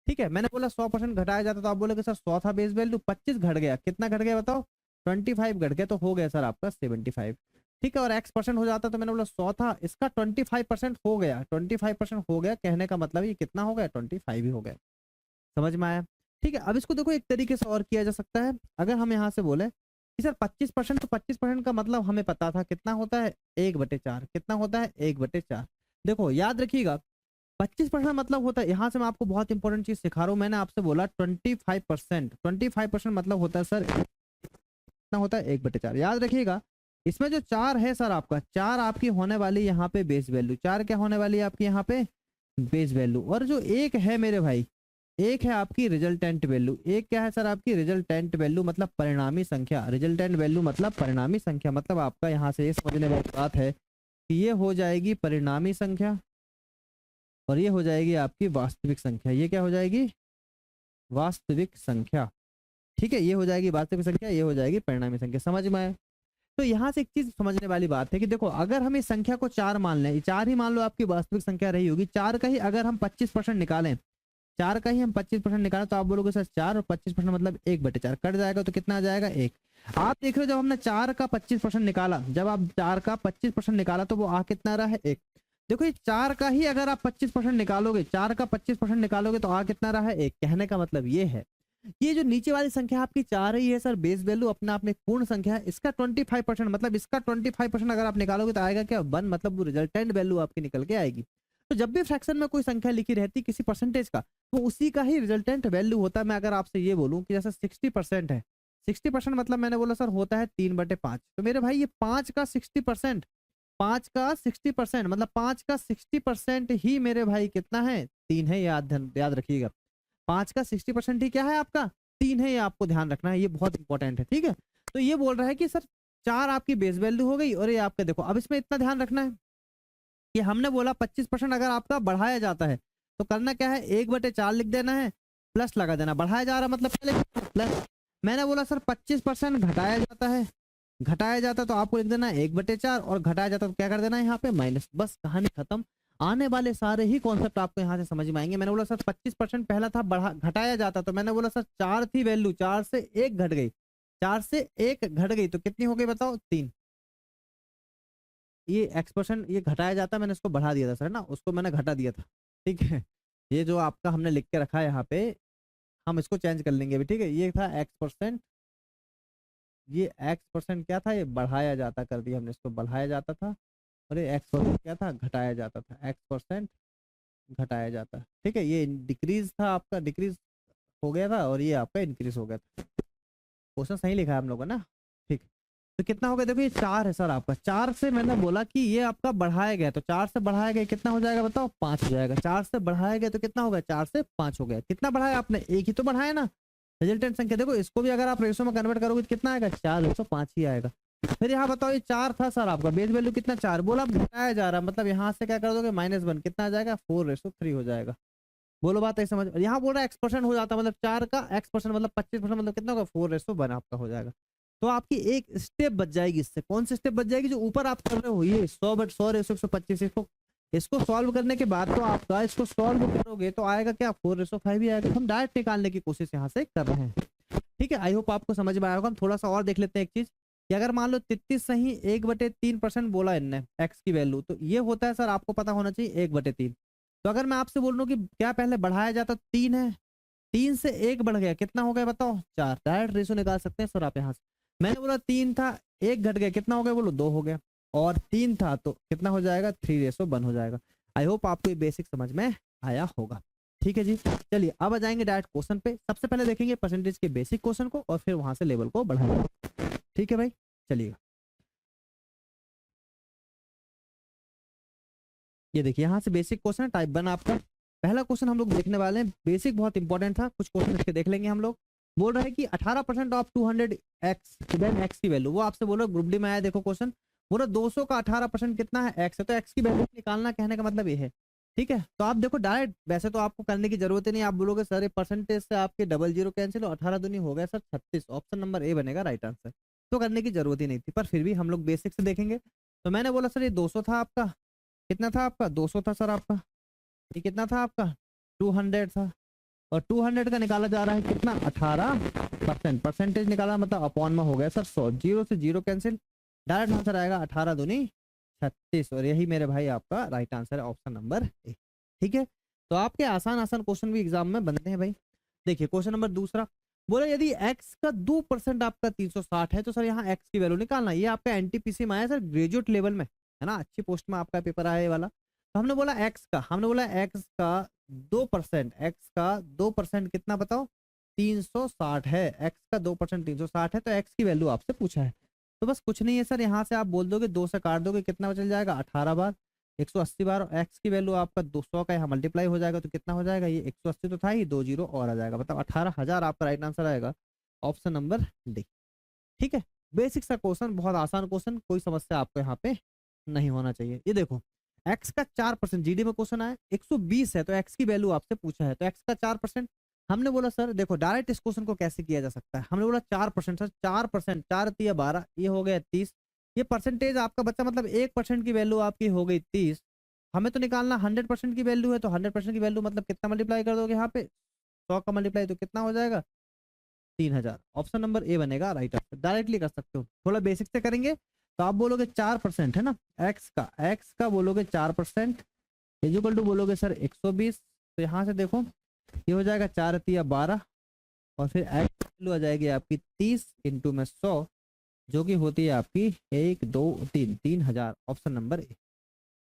ठीक है, मैंने बोला 100% घटाया जाता तो आप बोलोगे सर 100 था बेस वैल्यू, 25 घट गया, कितना घट गया बताओ, 25 घट गया, तो हो गया सर आपका 75। ठीक है, और x% हो जाता तो मैंने बोला 100 था, इसका 25% हो गया, 25% हो गया, कहने का मतलब ये कितना हो गया, 25 ही हो गया। समझ में आया? ठीक है, अब इसको देखो एक तरीके से और किया जा सकता है। अगर हम यहाँ से बोले कि सर 25%, तो 25% का मतलब हमें पता था कितना होता है, 1/4। कितना होता है, 1/4। देखो याद रखिएगा, 25% मतलब होता है, यहाँ से मैं आपको बहुत इंपॉर्टेंट चीज सिखा रहा हूँ। मैंने आपसे बोला 25%, 25% मतलब होता है सर कितना होता है, 1/4। याद रखिएगा, इसमें जो 4 है सर आपका, 4 आपकी होने वाली यहाँ पे बेस वैल्यू, 4 क्या होने वाली है आपकी यहाँ पे बेस वैल्यू, और जो एक है मेरे भाई, एक है आपकी रिजल्टेंट वैल्यू। एक क्या है सर आपकी रिजल्टेंट वैल्यू, मतलब परिणामी संख्या। रिजल्टेंट वैल्यू मतलब परिणामी संख्या, मतलब आपका यहाँ से ये समझने वाली बात है कि ये हो जाएगी परिणामी संख्या और ये हो जाएगी आपकी वास्तविक संख्या। ये क्या हो जाएगी, वास्तविक संख्या। ठीक है, ये हो जाएगी वास्तविक संख्या, ये हो जाएगी परिणामी संख्या। समझ में आया? तो यहाँ से एक चीज समझने वाली बात है कि देखो, अगर हम इस संख्या को 4 मान लें, 4 ही मान लो आपकी वास्तविक संख्या रही होगी, 4 का ही अगर हम 25% निकालें, 4 का ही हम 25% निकालें, तो आप बोलोगे सर 4 और 25% मतलब 1/4 कट जाएगा, तो कितना आ जाएगा, 1। आप देख रहे हो, जब हमने 4 का 25% निकाला, जब आप 4 का 25% निकाला तो वो आ कितना रहा है, 1। देखो ये 4 का ही अगर आप 25% निकालोगे, 4 का 25% निकालोगे तो आ कितना रहा है, 1। कहने का मतलब ये है, ये जो नीचे वाली संख्या आपकी 4 ही है सर, बेस वैल्यू अपने आप में पूर्ण संख्या है, इसका 25% मतलब इसका 25% अगर आप निकालोगे तो आएगा क्या, 1, मतलब वो रिजल्टेंट वैल्यू आपकी निकल के आएगी। तो जब भी फ्रैक्शन में कोई संख्या लिखी रहती किसी परसेंटेज का, तो उसी का ही रिजल्टेंट वैल्यू होता है। मैं अगर आपसे ये बोलूं कि जैसे 60% है, 60% मतलब मैंने बोला सर होता है 3/5, तो मेरे भाई ये 5 का 60%, 5 का 60% मतलब 5 का 60% ही मेरे भाई कितना है, 3 है। याद रखिएगा, 5 का 60% ही क्या है आपका, 3 है। ये आपको ध्यान रखना है, ये बहुत इंपॉर्टेंट है। ठीक है, तो ये बोल रहा है कि सर 4 आपकी बेस वैल्यू हो गई, और ये आपका देखो, अब इसमें इतना ध्यान रखना है कि हमने बोला 25% अगर आपका बढ़ाया जाता है तो करना क्या है, 1/4 लिख देना है, प्लस लगा देना। बढ़ाया जा रहा मतलब पहले प्लस। मैंने बोला सर 25% घटाया जाता है, घटाया जाता तो आपको लिख देना है 1/4, और घटाया जाता तो क्या कर देना है यहाँ पे माइनस। बस कहानी खत्म। आने वाले सारे ही कॉन्सेप्ट आपको यहाँ से समझ में आएंगे। मैंने बोला सर 25% पहला था बढ़ा घटाया जाता, तो मैंने बोला सर 4 थी वैल्यू, 4 से 1 घट गई, 4 से 1 घट गई तो कितनी हो गई बताओ, 3। ये x%, ये घटाया जाता, मैंने इसको बढ़ा दिया था सर ना, उसको मैंने घटा दिया था। ठीक है, ये जो आपका हमने लिख के रखा है यहाँ पे, हम इसको चेंज कर लेंगे अभी। ठीक है, ये था x%, ये x% क्या था, ये बढ़ाया जाता कर दिया हमने, इसको बढ़ाया जाता था, और ये x% क्या था, घटाया जाता था, x% घटाया जाता। ठीक है, ये डिक्रीज था आपका, डिक्रीज हो गया था, और ये आपका इंक्रीज हो गया था। क्वेश्चन सही लिखा है हम लोगों ने ना। ठीक, तो कितना हो गया, देखो ये 4 है सर आपका, 4 से मैंने बोला कि ये आपका बढ़ाया गया, तो 4 से बढ़ाया गया कितना हो जाएगा बताओ, 5 हो जाएगा। 4 से बढ़ाया गया तो कितना होगा, 4 से 5 हो गया। कितना बढ़ाया आपने, एक ही तो बढ़ाया ना। रिजल्टेंट संख्या देखो, इसको भी अगर आप रेशो में कन्वर्ट करोगे तो कितना आएगा, 4/5 ही आएगा। फिर यहाँ बताओ, ये 4 था सर आपका, बेस वैल्यू कितना, 4, बोला अब घटाया जा रहा है, मतलब यहाँ से क्या कर दोगे, -1, कितना आ जाएगा, 4/3 हो जाएगा। बोलो बात है समझ। यहाँ बोल रहा है x% हो जाता, मतलब 4 का x% मतलब 25% मतलब कितना होगा, 4/1 आपका हो जाएगा। तो आपकी एक स्टेप बच जाएगी इससे। कौन सी स्टेप बच जाएगी, जो ऊपर आप कर रहे हो ये 100/100/125, इसको सॉल्व करने के बाद तो आपका इसको सॉल्व करोगे तो आएगा क्या, 4/5 ही आएगा। हम डायरेक्ट निकालने की कोशिश यहाँ से कर रहे हैं। ठीक है, आई होप आपको समझ में आया होगा। हम थोड़ा सा और देख लेते हैं एक चीज, कि अगर मान लो 33 सही 1/3% बोला इनने एक्स की वैल्यू, तो ये होता है सर आपको पता होना चाहिए 1/3। तो अगर मैं आपसे बोल रहा हूँ कि क्या पहले बढ़ाया जाता, 3 है, 3 से 1 बढ़ गया, कितना हो गया बताओ, 4। डायरेक्ट रेशो निकाल सकते हैं सर आप यहाँ से। मैंने बोला 3 था, 1 घट गया, कितना हो गया बोलो, 2 हो गया। और 3 था तो कितना हो जाएगा, 3/1 हो जाएगा। आई होप आपको ये बेसिक समझ में आया होगा। ठीक है जी, चलिए अब आ जाएंगे डायरेक्ट क्वेश्चन पे। सबसे पहले देखेंगे परसेंटेज के बेसिक क्वेश्चन को, और फिर वहां से लेवल को बढ़ाएंगे। ठीक है भाई, चलिएगा। ये देखिए, यहाँ से बेसिक क्वेश्चन है, टाइप 1 आपका। पहला क्वेश्चन हम लोग देखने वाले हैं, बेसिक बहुत इंपॉर्टेंट था, कुछ क्वेश्चन इसके देख लेंगे हम लोग। बोल रहे हैं कि 18% ऑफ 200x देन x की वैल्यू। वो आपसे बोलो ग्रुप डी में आया, देखो क्वेश्चन बोलो 200 का 18% कितना है, x है, तो x की वैल्यू निकालना, कहने का मतलब ये है। ठीक है, तो आप देखो डायरेक्ट, वैसे तो आपको करने की जरूरत ही नहीं। आप बोलोगे सर ये परसेंटेज से आपके 00 कैंसिल, 18 दूनी हो गया सर 36, ऑप्शन नंबर ए बनेगा राइट आंसर। तो करने की जरूरत ही नहीं थी, पर फिर भी हम लोग बेसिक से देखेंगे। तो मैंने बोला सर ये 200 था आपका, कितना था आपका 200 था सर आपका, ये कितना था आपका 200 था, और 200 का निकाला जा रहा है कितना 18%, परसेंटेज निकाला मतलब अपॉन में हो गया सर 100, जीरो से जीरो कैंसिल, डायरेक्ट आंसर आएगा 18 दूनी 36, और यही मेरे भाई आपका राइट आंसर है ऑप्शन नंबर ए। ठीक है, तो आपके आसान आसान क्वेश्चन भी एग्जाम में बनते हैं भाई। देखिए क्वेश्चन नंबर दूसरा, बोला यदि x का 2% आपका 360 है तो सर यहाँ x की वैल्यू निकालना। ये आपका एनटीपीसी में आया सर, ग्रेजुएट लेवल में है ना, अच्छी पोस्ट में आपका पेपर आया ये वाला। तो हमने बोला x का 2%, x का 2% कितना बताओ 360 है, x का 2% 360 है, तो x की वैल्यू आपसे पूछा है। तो बस कुछ नहीं है सर, यहाँ से आप बोल दोगे 2 से काट दोगे, कितना चल जाएगा 18 बार 180 बार, और x की वैल्यू आपका 200 का यहाँ मल्टीप्लाई हो जाएगा तो कितना हो जाएगा, ये 180 तो था ही, 2 जीरो और आ जाएगा, मतलब 18,000 आपका राइट आंसर आएगा ऑप्शन नंबर डी। ठीक है, बेसिक सा क्वेश्चन, बहुत आसान क्वेश्चन, कोई समस्या आपको यहाँ पे नहीं होना चाहिए। ये देखो x का 4%, जीडी में क्वेश्चन आया 120 है तो x की वैल्यू आपसे पूछा है, तो x का 4%। हमने बोला सर देखो डायरेक्ट इस क्वेश्चन को कैसे किया जा सकता है, हमने बोला 4% सर, 4%, 4 तिया 12, ये हो गया 30, ये परसेंटेज आपका बच्चा मतलब 1% की वैल्यू आपकी हो गई 30। हमें तो निकालना 100% की वैल्यू है, तो 100% की वैल्यू मतलब कितना मल्टीप्लाई कर दोगे यहाँ पे 100 का मल्टीप्लाई, तो कितना हो जाएगा 3000। ऑप्शन नंबर ए बनेगा राइट आंसर, डायरेक्टली कर सकते हो, थोड़ा बेसिक से करेंगे तो आप बोलोगे 4% है ना, एक्स का बोलोगे 4%, इक्वल टू बोलोगे सर 120, तो यहाँ से देखो ये हो जाएगा 4 तिया 12, और फिर एक्स वैल्यू आ जाएगी आपकी 30 इंटू में 100, जो कि होती है आपकी 1 2 3, 3000, ऑप्शन नंबर ए।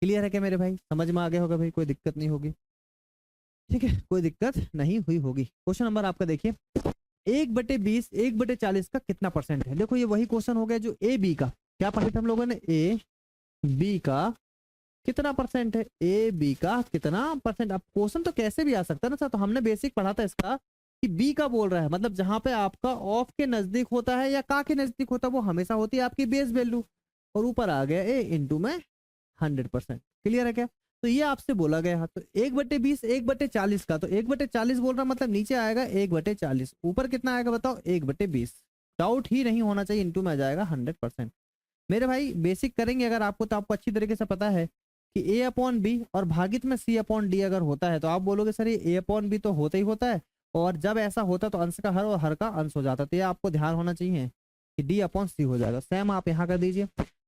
क्लियर है क्या मेरे भाई, समझ में आ गया होगा भाई, कोई दिक्कत नहीं होगी। ठीक है, कोई दिक्कत नहीं हुई होगी। क्वेश्चन नंबर आपका देखिए, 1/20 1/40 का कितना परसेंट है। देखो ये वही क्वेश्चन हो गया जो ए बी का, क्या पढ़े थे हम लोगों ने, ए बी का कितना परसेंट है, ए बी का कितना परसेंट। अब क्वेश्चन तो कैसे भी आ सकता है ना सर, तो हमने बेसिक पढ़ा था इसका कि बी का बोल रहा है, मतलब जहां पे आपका ऑफ के नजदीक होता है या का के नजदीक होता है वो हमेशा होती है आपकी बेस वैल्यू, और ऊपर आ गया ए इंटू में 100%। क्लियर है क्या, तो ये आपसे बोला गया है, तो 1/20 1/40 का, तो 1/40 बोल रहा मतलब नीचे आएगा 1/40, ऊपर कितना आएगा बताओ 1/20, डाउट ही नहीं होना चाहिए, इंटू में आ जाएगा 100%। मेरे भाई बेसिक करेंगे अगर आपको, तो आपको अच्छी तरीके से पता है कि ए अपॉन बी और भागित में सी अपॉन डी अगर होता है तो आप बोलोगे सर ये ए अपॉन बी तो होता ही होता है, और जब ऐसा होता है तो अंश का हर और हर का अंश हो जाता है, तो ये आपको ध्यान होना चाहिए कि डी अपॉन सी हो जाएगा। सेम आप यहाँ कर दीजिए,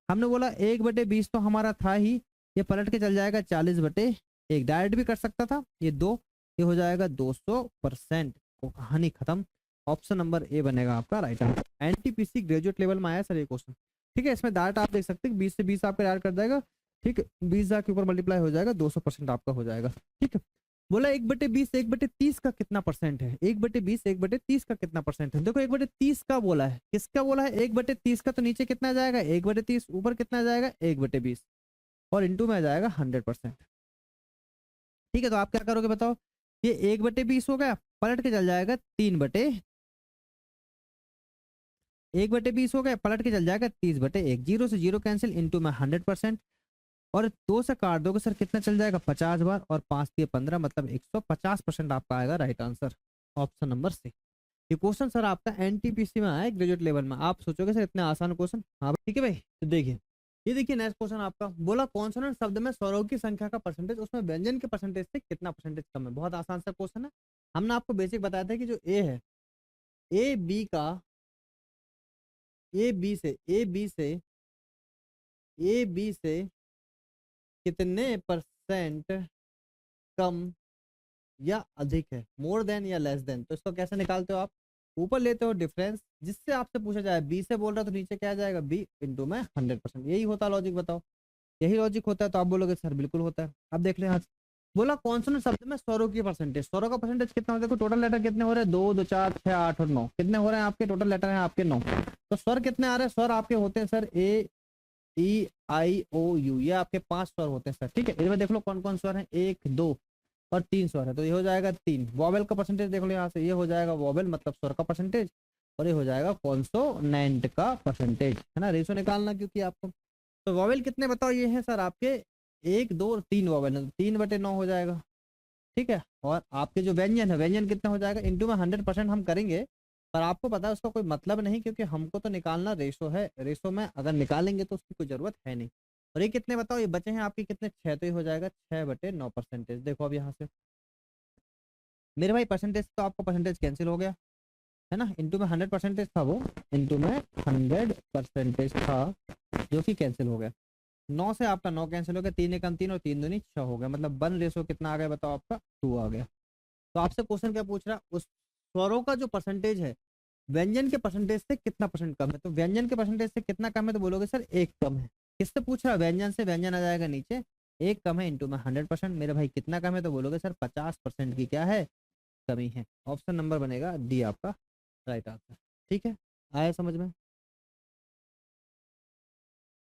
हमने बोला 1/20 तो हमारा था ही, ये पलट के चल जाएगा 40/1, डायरेक्ट भी कर सकता था, ये 2, ये हो जाएगा 200%, को कहानी खत्म। ऑप्शन नंबर ए बनेगा आपका right answer, NTPC graduate level में आया सर ये क्वेश्चन। ठीक है, इसमें डायरेक्ट आप देख सकते हैं 20 से 20 आपका डायरेक्ट कर देगा, ठीक है 20,000 के ऊपर मल्टीप्लाई हो जाएगा 200% आपका हो जाएगा। ठीक है, बोला 1/20 1/30 का कितना परसेंट है, 1/20 1/30 का कितना परसेंट है। देखो 1/30 का बोला है, किसका बोला है 1/30 का, तो नीचे कितना जाएगा 1/30, ऊपर कितना जाएगा 1/20, और इंटू में आ जाएगा 100%। ठीक है, तो आप क्या करोगे बताओ, ये 1/20 हो गया, पलट के चल जाएगा 1/20 हो गया, पलट के चल जाएगा 30/1, जीरो से जीरो कैंसिल, इंटू में 100%, और 2 से काट दोगे सर कितना चल जाएगा 50 बार, और 5 दिए 15, मतलब 150% आपका आएगा right answer, option number C. ये क्वेश्चन सर आपका एनटीपीसी में आया है ग्रेजुएट लेवल में, आप सोचोगे सर इतने आसान क्वेश्चन, हाँ ठीक है भाई। तो देखिए ये देखिए नेक्स्ट क्वेश्चन आपका, बोला कॉन्सोनेंट शब्द में स्वरों की संख्या का परसेंटेज उसमें व्यंजन के परसेंटेज से कितना परसेंटेज कम है। बहुत आसान सा क्वेश्चन है, हमने आपको बेसिक बताया था कि जो ए है, ए बी का, ए बी से ए बी से ए बी से कितने परसेंट कम या अधिक है, मोर देन या लेस देन। तो इसको कैसे निकालते हो आप, ऊपर लेते हो डिफरेंस, जिससे आपसे पूछा जाए बी से बोल रहा तो नीचे क्या आ जाएगा बी इंटू में 100%, यही होता है लॉजिक, बताओ यही लॉजिक होता है, तो आप बोलोगे सर बिल्कुल होता है। अब देख लें आज, बोला कॉन्सोनेंट शब्द में स्वरों की परसेंटेज, स्वरों का परसेंटेज कितना होता है, देखो टोटल लेटर कितने हो रहे हैं 2 2 4 6 8 और 9, कितने हो रहे हैं आपके टोटल लेटर हैं आपके 9, तो स्वर कितने आ रहे हैं, स्वर आपके होते हैं sir A E I O you, ये आपके 5 स्वर होते हैं सर। ठीक है, इसमें देख लो कौन कौन स्वर है, 1 2 और 3 स्वर है, तो ये हो जाएगा 3। वॉवेल का परसेंटेज देख लो यहाँ से, ये हो जाएगा वॉवेल मतलब स्वर का परसेंटेज, और ये हो जाएगा कॉन्सोनेंट का परसेंटेज, है ना, रेशो निकालना क्योंकि आपको। तो वॉवेल कितने बताओ, ये है सर आपके 1 2 और 3 वॉवेल है, तो 3/9 हो जाएगा। ठीक है, और आपके जो व्यंजन है, व्यंजन कितना हो जाएगा, इंटू में 100% हम करेंगे, पर आपको पता है उसका कोई मतलब नहीं, क्योंकि हमको तो निकालना रेशो है, रेशो में अगर निकालेंगे तो उसकी कोई जरूरत है नहीं। और ये कितने बताओ, ये बचे हैं आपके कितने, 6, तो ये हो जाएगा 6/9 परसेंटेज। देखो अब यहाँ से मेरे भाई परसेंटेज तो आपका परसेंटेज कैंसिल हो गया है ना, इंटू में 100% था वो, इंटू में 100% था जो कि कैंसिल हो गया। 9 से आपका 9 कैंसिल हो गया, 3 एकम 3 और 3 दूनी 6 हो गया, मतलब 1 रेशो कितना आ गया बताओ आपका, 2 आ गया। तो आपसे क्वेश्चन क्या पूछ रहा है, उस स्वरों का जो परसेंटेज है व्यंजन के परसेंटेज से कितना परसेंट कम है। तो व्यंजन के परसेंटेज से कितना कम है, तो बोलोगे सर 1 कम है। किससे पूछ रहा है, व्यंजन से, व्यंजन आ जाएगा नीचे, 1 कम है इंटू में 100%। मेरे भाई कितना कम है, तो बोलोगे सर 50% की क्या है, कमी है। ऑप्शन नंबर बनेगा डी आपका राइट आंसर। ठीक है, आया समझ में।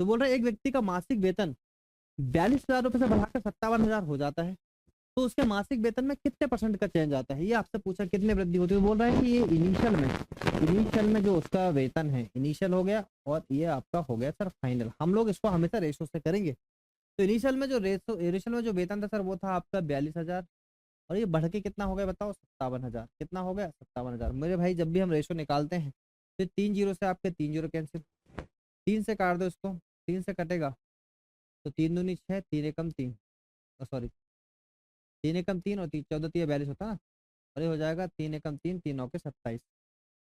तो बोल रहे हैं एक व्यक्ति का मासिक वेतन 42,000 रुपये से बढ़ाकर 57,000 हो जाता है, तो उसके मासिक वेतन में कितने परसेंट का चेंज आता है। ये आपसे पूछा कितने वृद्धि होती है, तो बोल रहा है कि ये इनिशियल में जो उसका वेतन है, इनिशियल हो गया और ये आपका हो गया सर फाइनल। हम लोग इसको हमेशा रेशो से करेंगे। तो इनिशियल में जो वेतन था सर वो था आपका 42,000, और ये बढ़ के कितना हो गया बताओ, 57,000। कितना हो गया, 57,000। मेरे भाई जब भी हम रेशो निकालते हैं तो 3 जीरो से आपके 3 जीरो कैंसिल, 3 से काट दो इसको, 3 से कटेगा तो 3 दूनी 6, 3 एकम 3, सॉरी 3 एकम 3 और 14 3 42 होता है ना, और ये हो जाएगा 3 एकम 3, 3 9 के 27।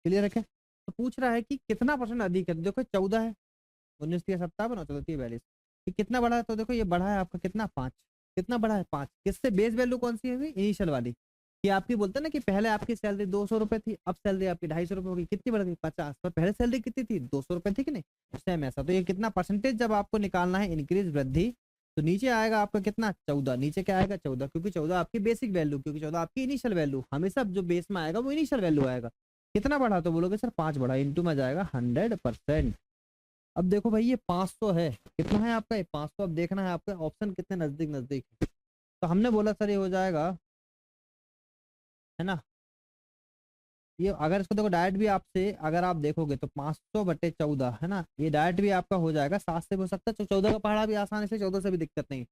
क्लियर रखे। तो पूछ रहा है कि कितना परसेंट अधिक है, तो देखो 14 है, 19 3 57 और 14 3 42, ये कितना बड़ा है, तो देखो ये बढ़ा है आपका कितना, 5। कितना बढ़ा है, 5। किससे, बेस वैल्यू कौन सी है, इनिशियल वाली। कि आपकी बोलते हैं ना कि पहले आपकी सैलरी 200 रुपए थी, अब सैलरी आपकी 250 रुपए होगी, कितनी बढ़ गई, 50। पर पहले सैलरी कितनी थी, 200 रुपए थी कि नहीं, सेम ऐसा। तो ये कितना परसेंटेज जब आपको निकालना है, इंक्रीज वृद्धि, तो नीचे आएगा आपका कितना, 14। नीचे क्या आएगा, 14, क्योंकि 14 आपकी बेसिक वैल्यू, क्योंकि 14 आपकी इनिशियल वैल्यू, हमेशा जो बेस में आएगा वो इनिशियल वैल्यू आएगा। कितना बढ़ा, तो बोलोगे सर 5 बढ़ा, इंटू में जाएगा 100%। अब देखो भाई ये 500 है, कितना है आपका ये 500। अब देखना है आपका ऑप्शन कितने नजदीक नजदीक है। तो हमने बोला सर ये हो जाएगा, है ना, ये अगर इसको देखो डायरेक्ट भी आपसे अगर आप देखोगे तो 500/14 है ना, ये डायरेक्ट भी आपका हो जाएगा, 7 से भी हो सकता है, तो 14 का पहाड़ा भी आसान है, इसलिए 14 से भी दिक्कत नहीं।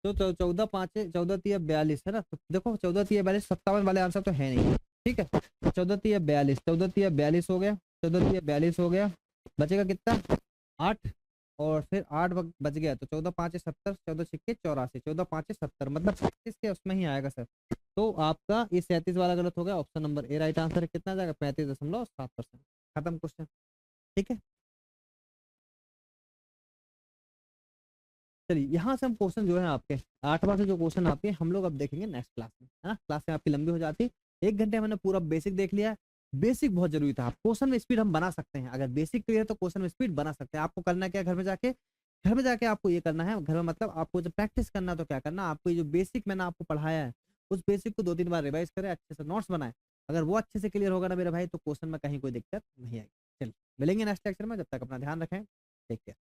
तो 14 5 14 3 42 है ना, तो देखो 14 3 42, 57 वाले आंसर तो है नहीं। ठीक है, तो 14 3 42, 14 3 42 हो गया, 14 3 42 हो गया, बचेगा कितना, 8। और फिर 8 बच गया, तो 14 5 70, 14 6 84, 14 5 70, मतलब 35 के उसमें ही आएगा सर। तो आपका ये 37 वाला गलत हो गया, option number A right answer है। कितना जाएगा, 35.7%। खत्म क्वेश्चन। ठीक है, चलिए यहाँ से हम क्वेश्चन जो है आपके 8वां से जो क्वेश्चन आते हैं हम लोग अब देखेंगे नेक्स्ट क्लास में, है ना। क्लास में आपकी लंबी हो जाती है, 1 घंटे मैंने पूरा बेसिक देख लिया। बेसिक बहुत जरूरी था, क्वेश्चन में स्पीड हम बना सकते हैं, अगर बेसिक क्लियर है तो क्वेश्चन में स्पीड बना सकते हैं। आपको करना क्या, घर में जाके आपको ये करना है, घर में मतलब आपको जब प्रैक्टिस करना तो क्या करना, आपको ये जो बेसिक मैंने आपको पढ़ाया है उस बेसिक को 2-3 बार रिवाइज करें, अच्छे से नोट्स बनाए। अगर वो अच्छे से क्लियर होगा ना मेरे भाई, तो क्वेश्चन में कहीं कोई दिक्कत नहीं आएगी। चलिए मिलेंगे नेक्स्ट लेक्चर में, जब तक अपना ध्यान रखें, टेक केयर।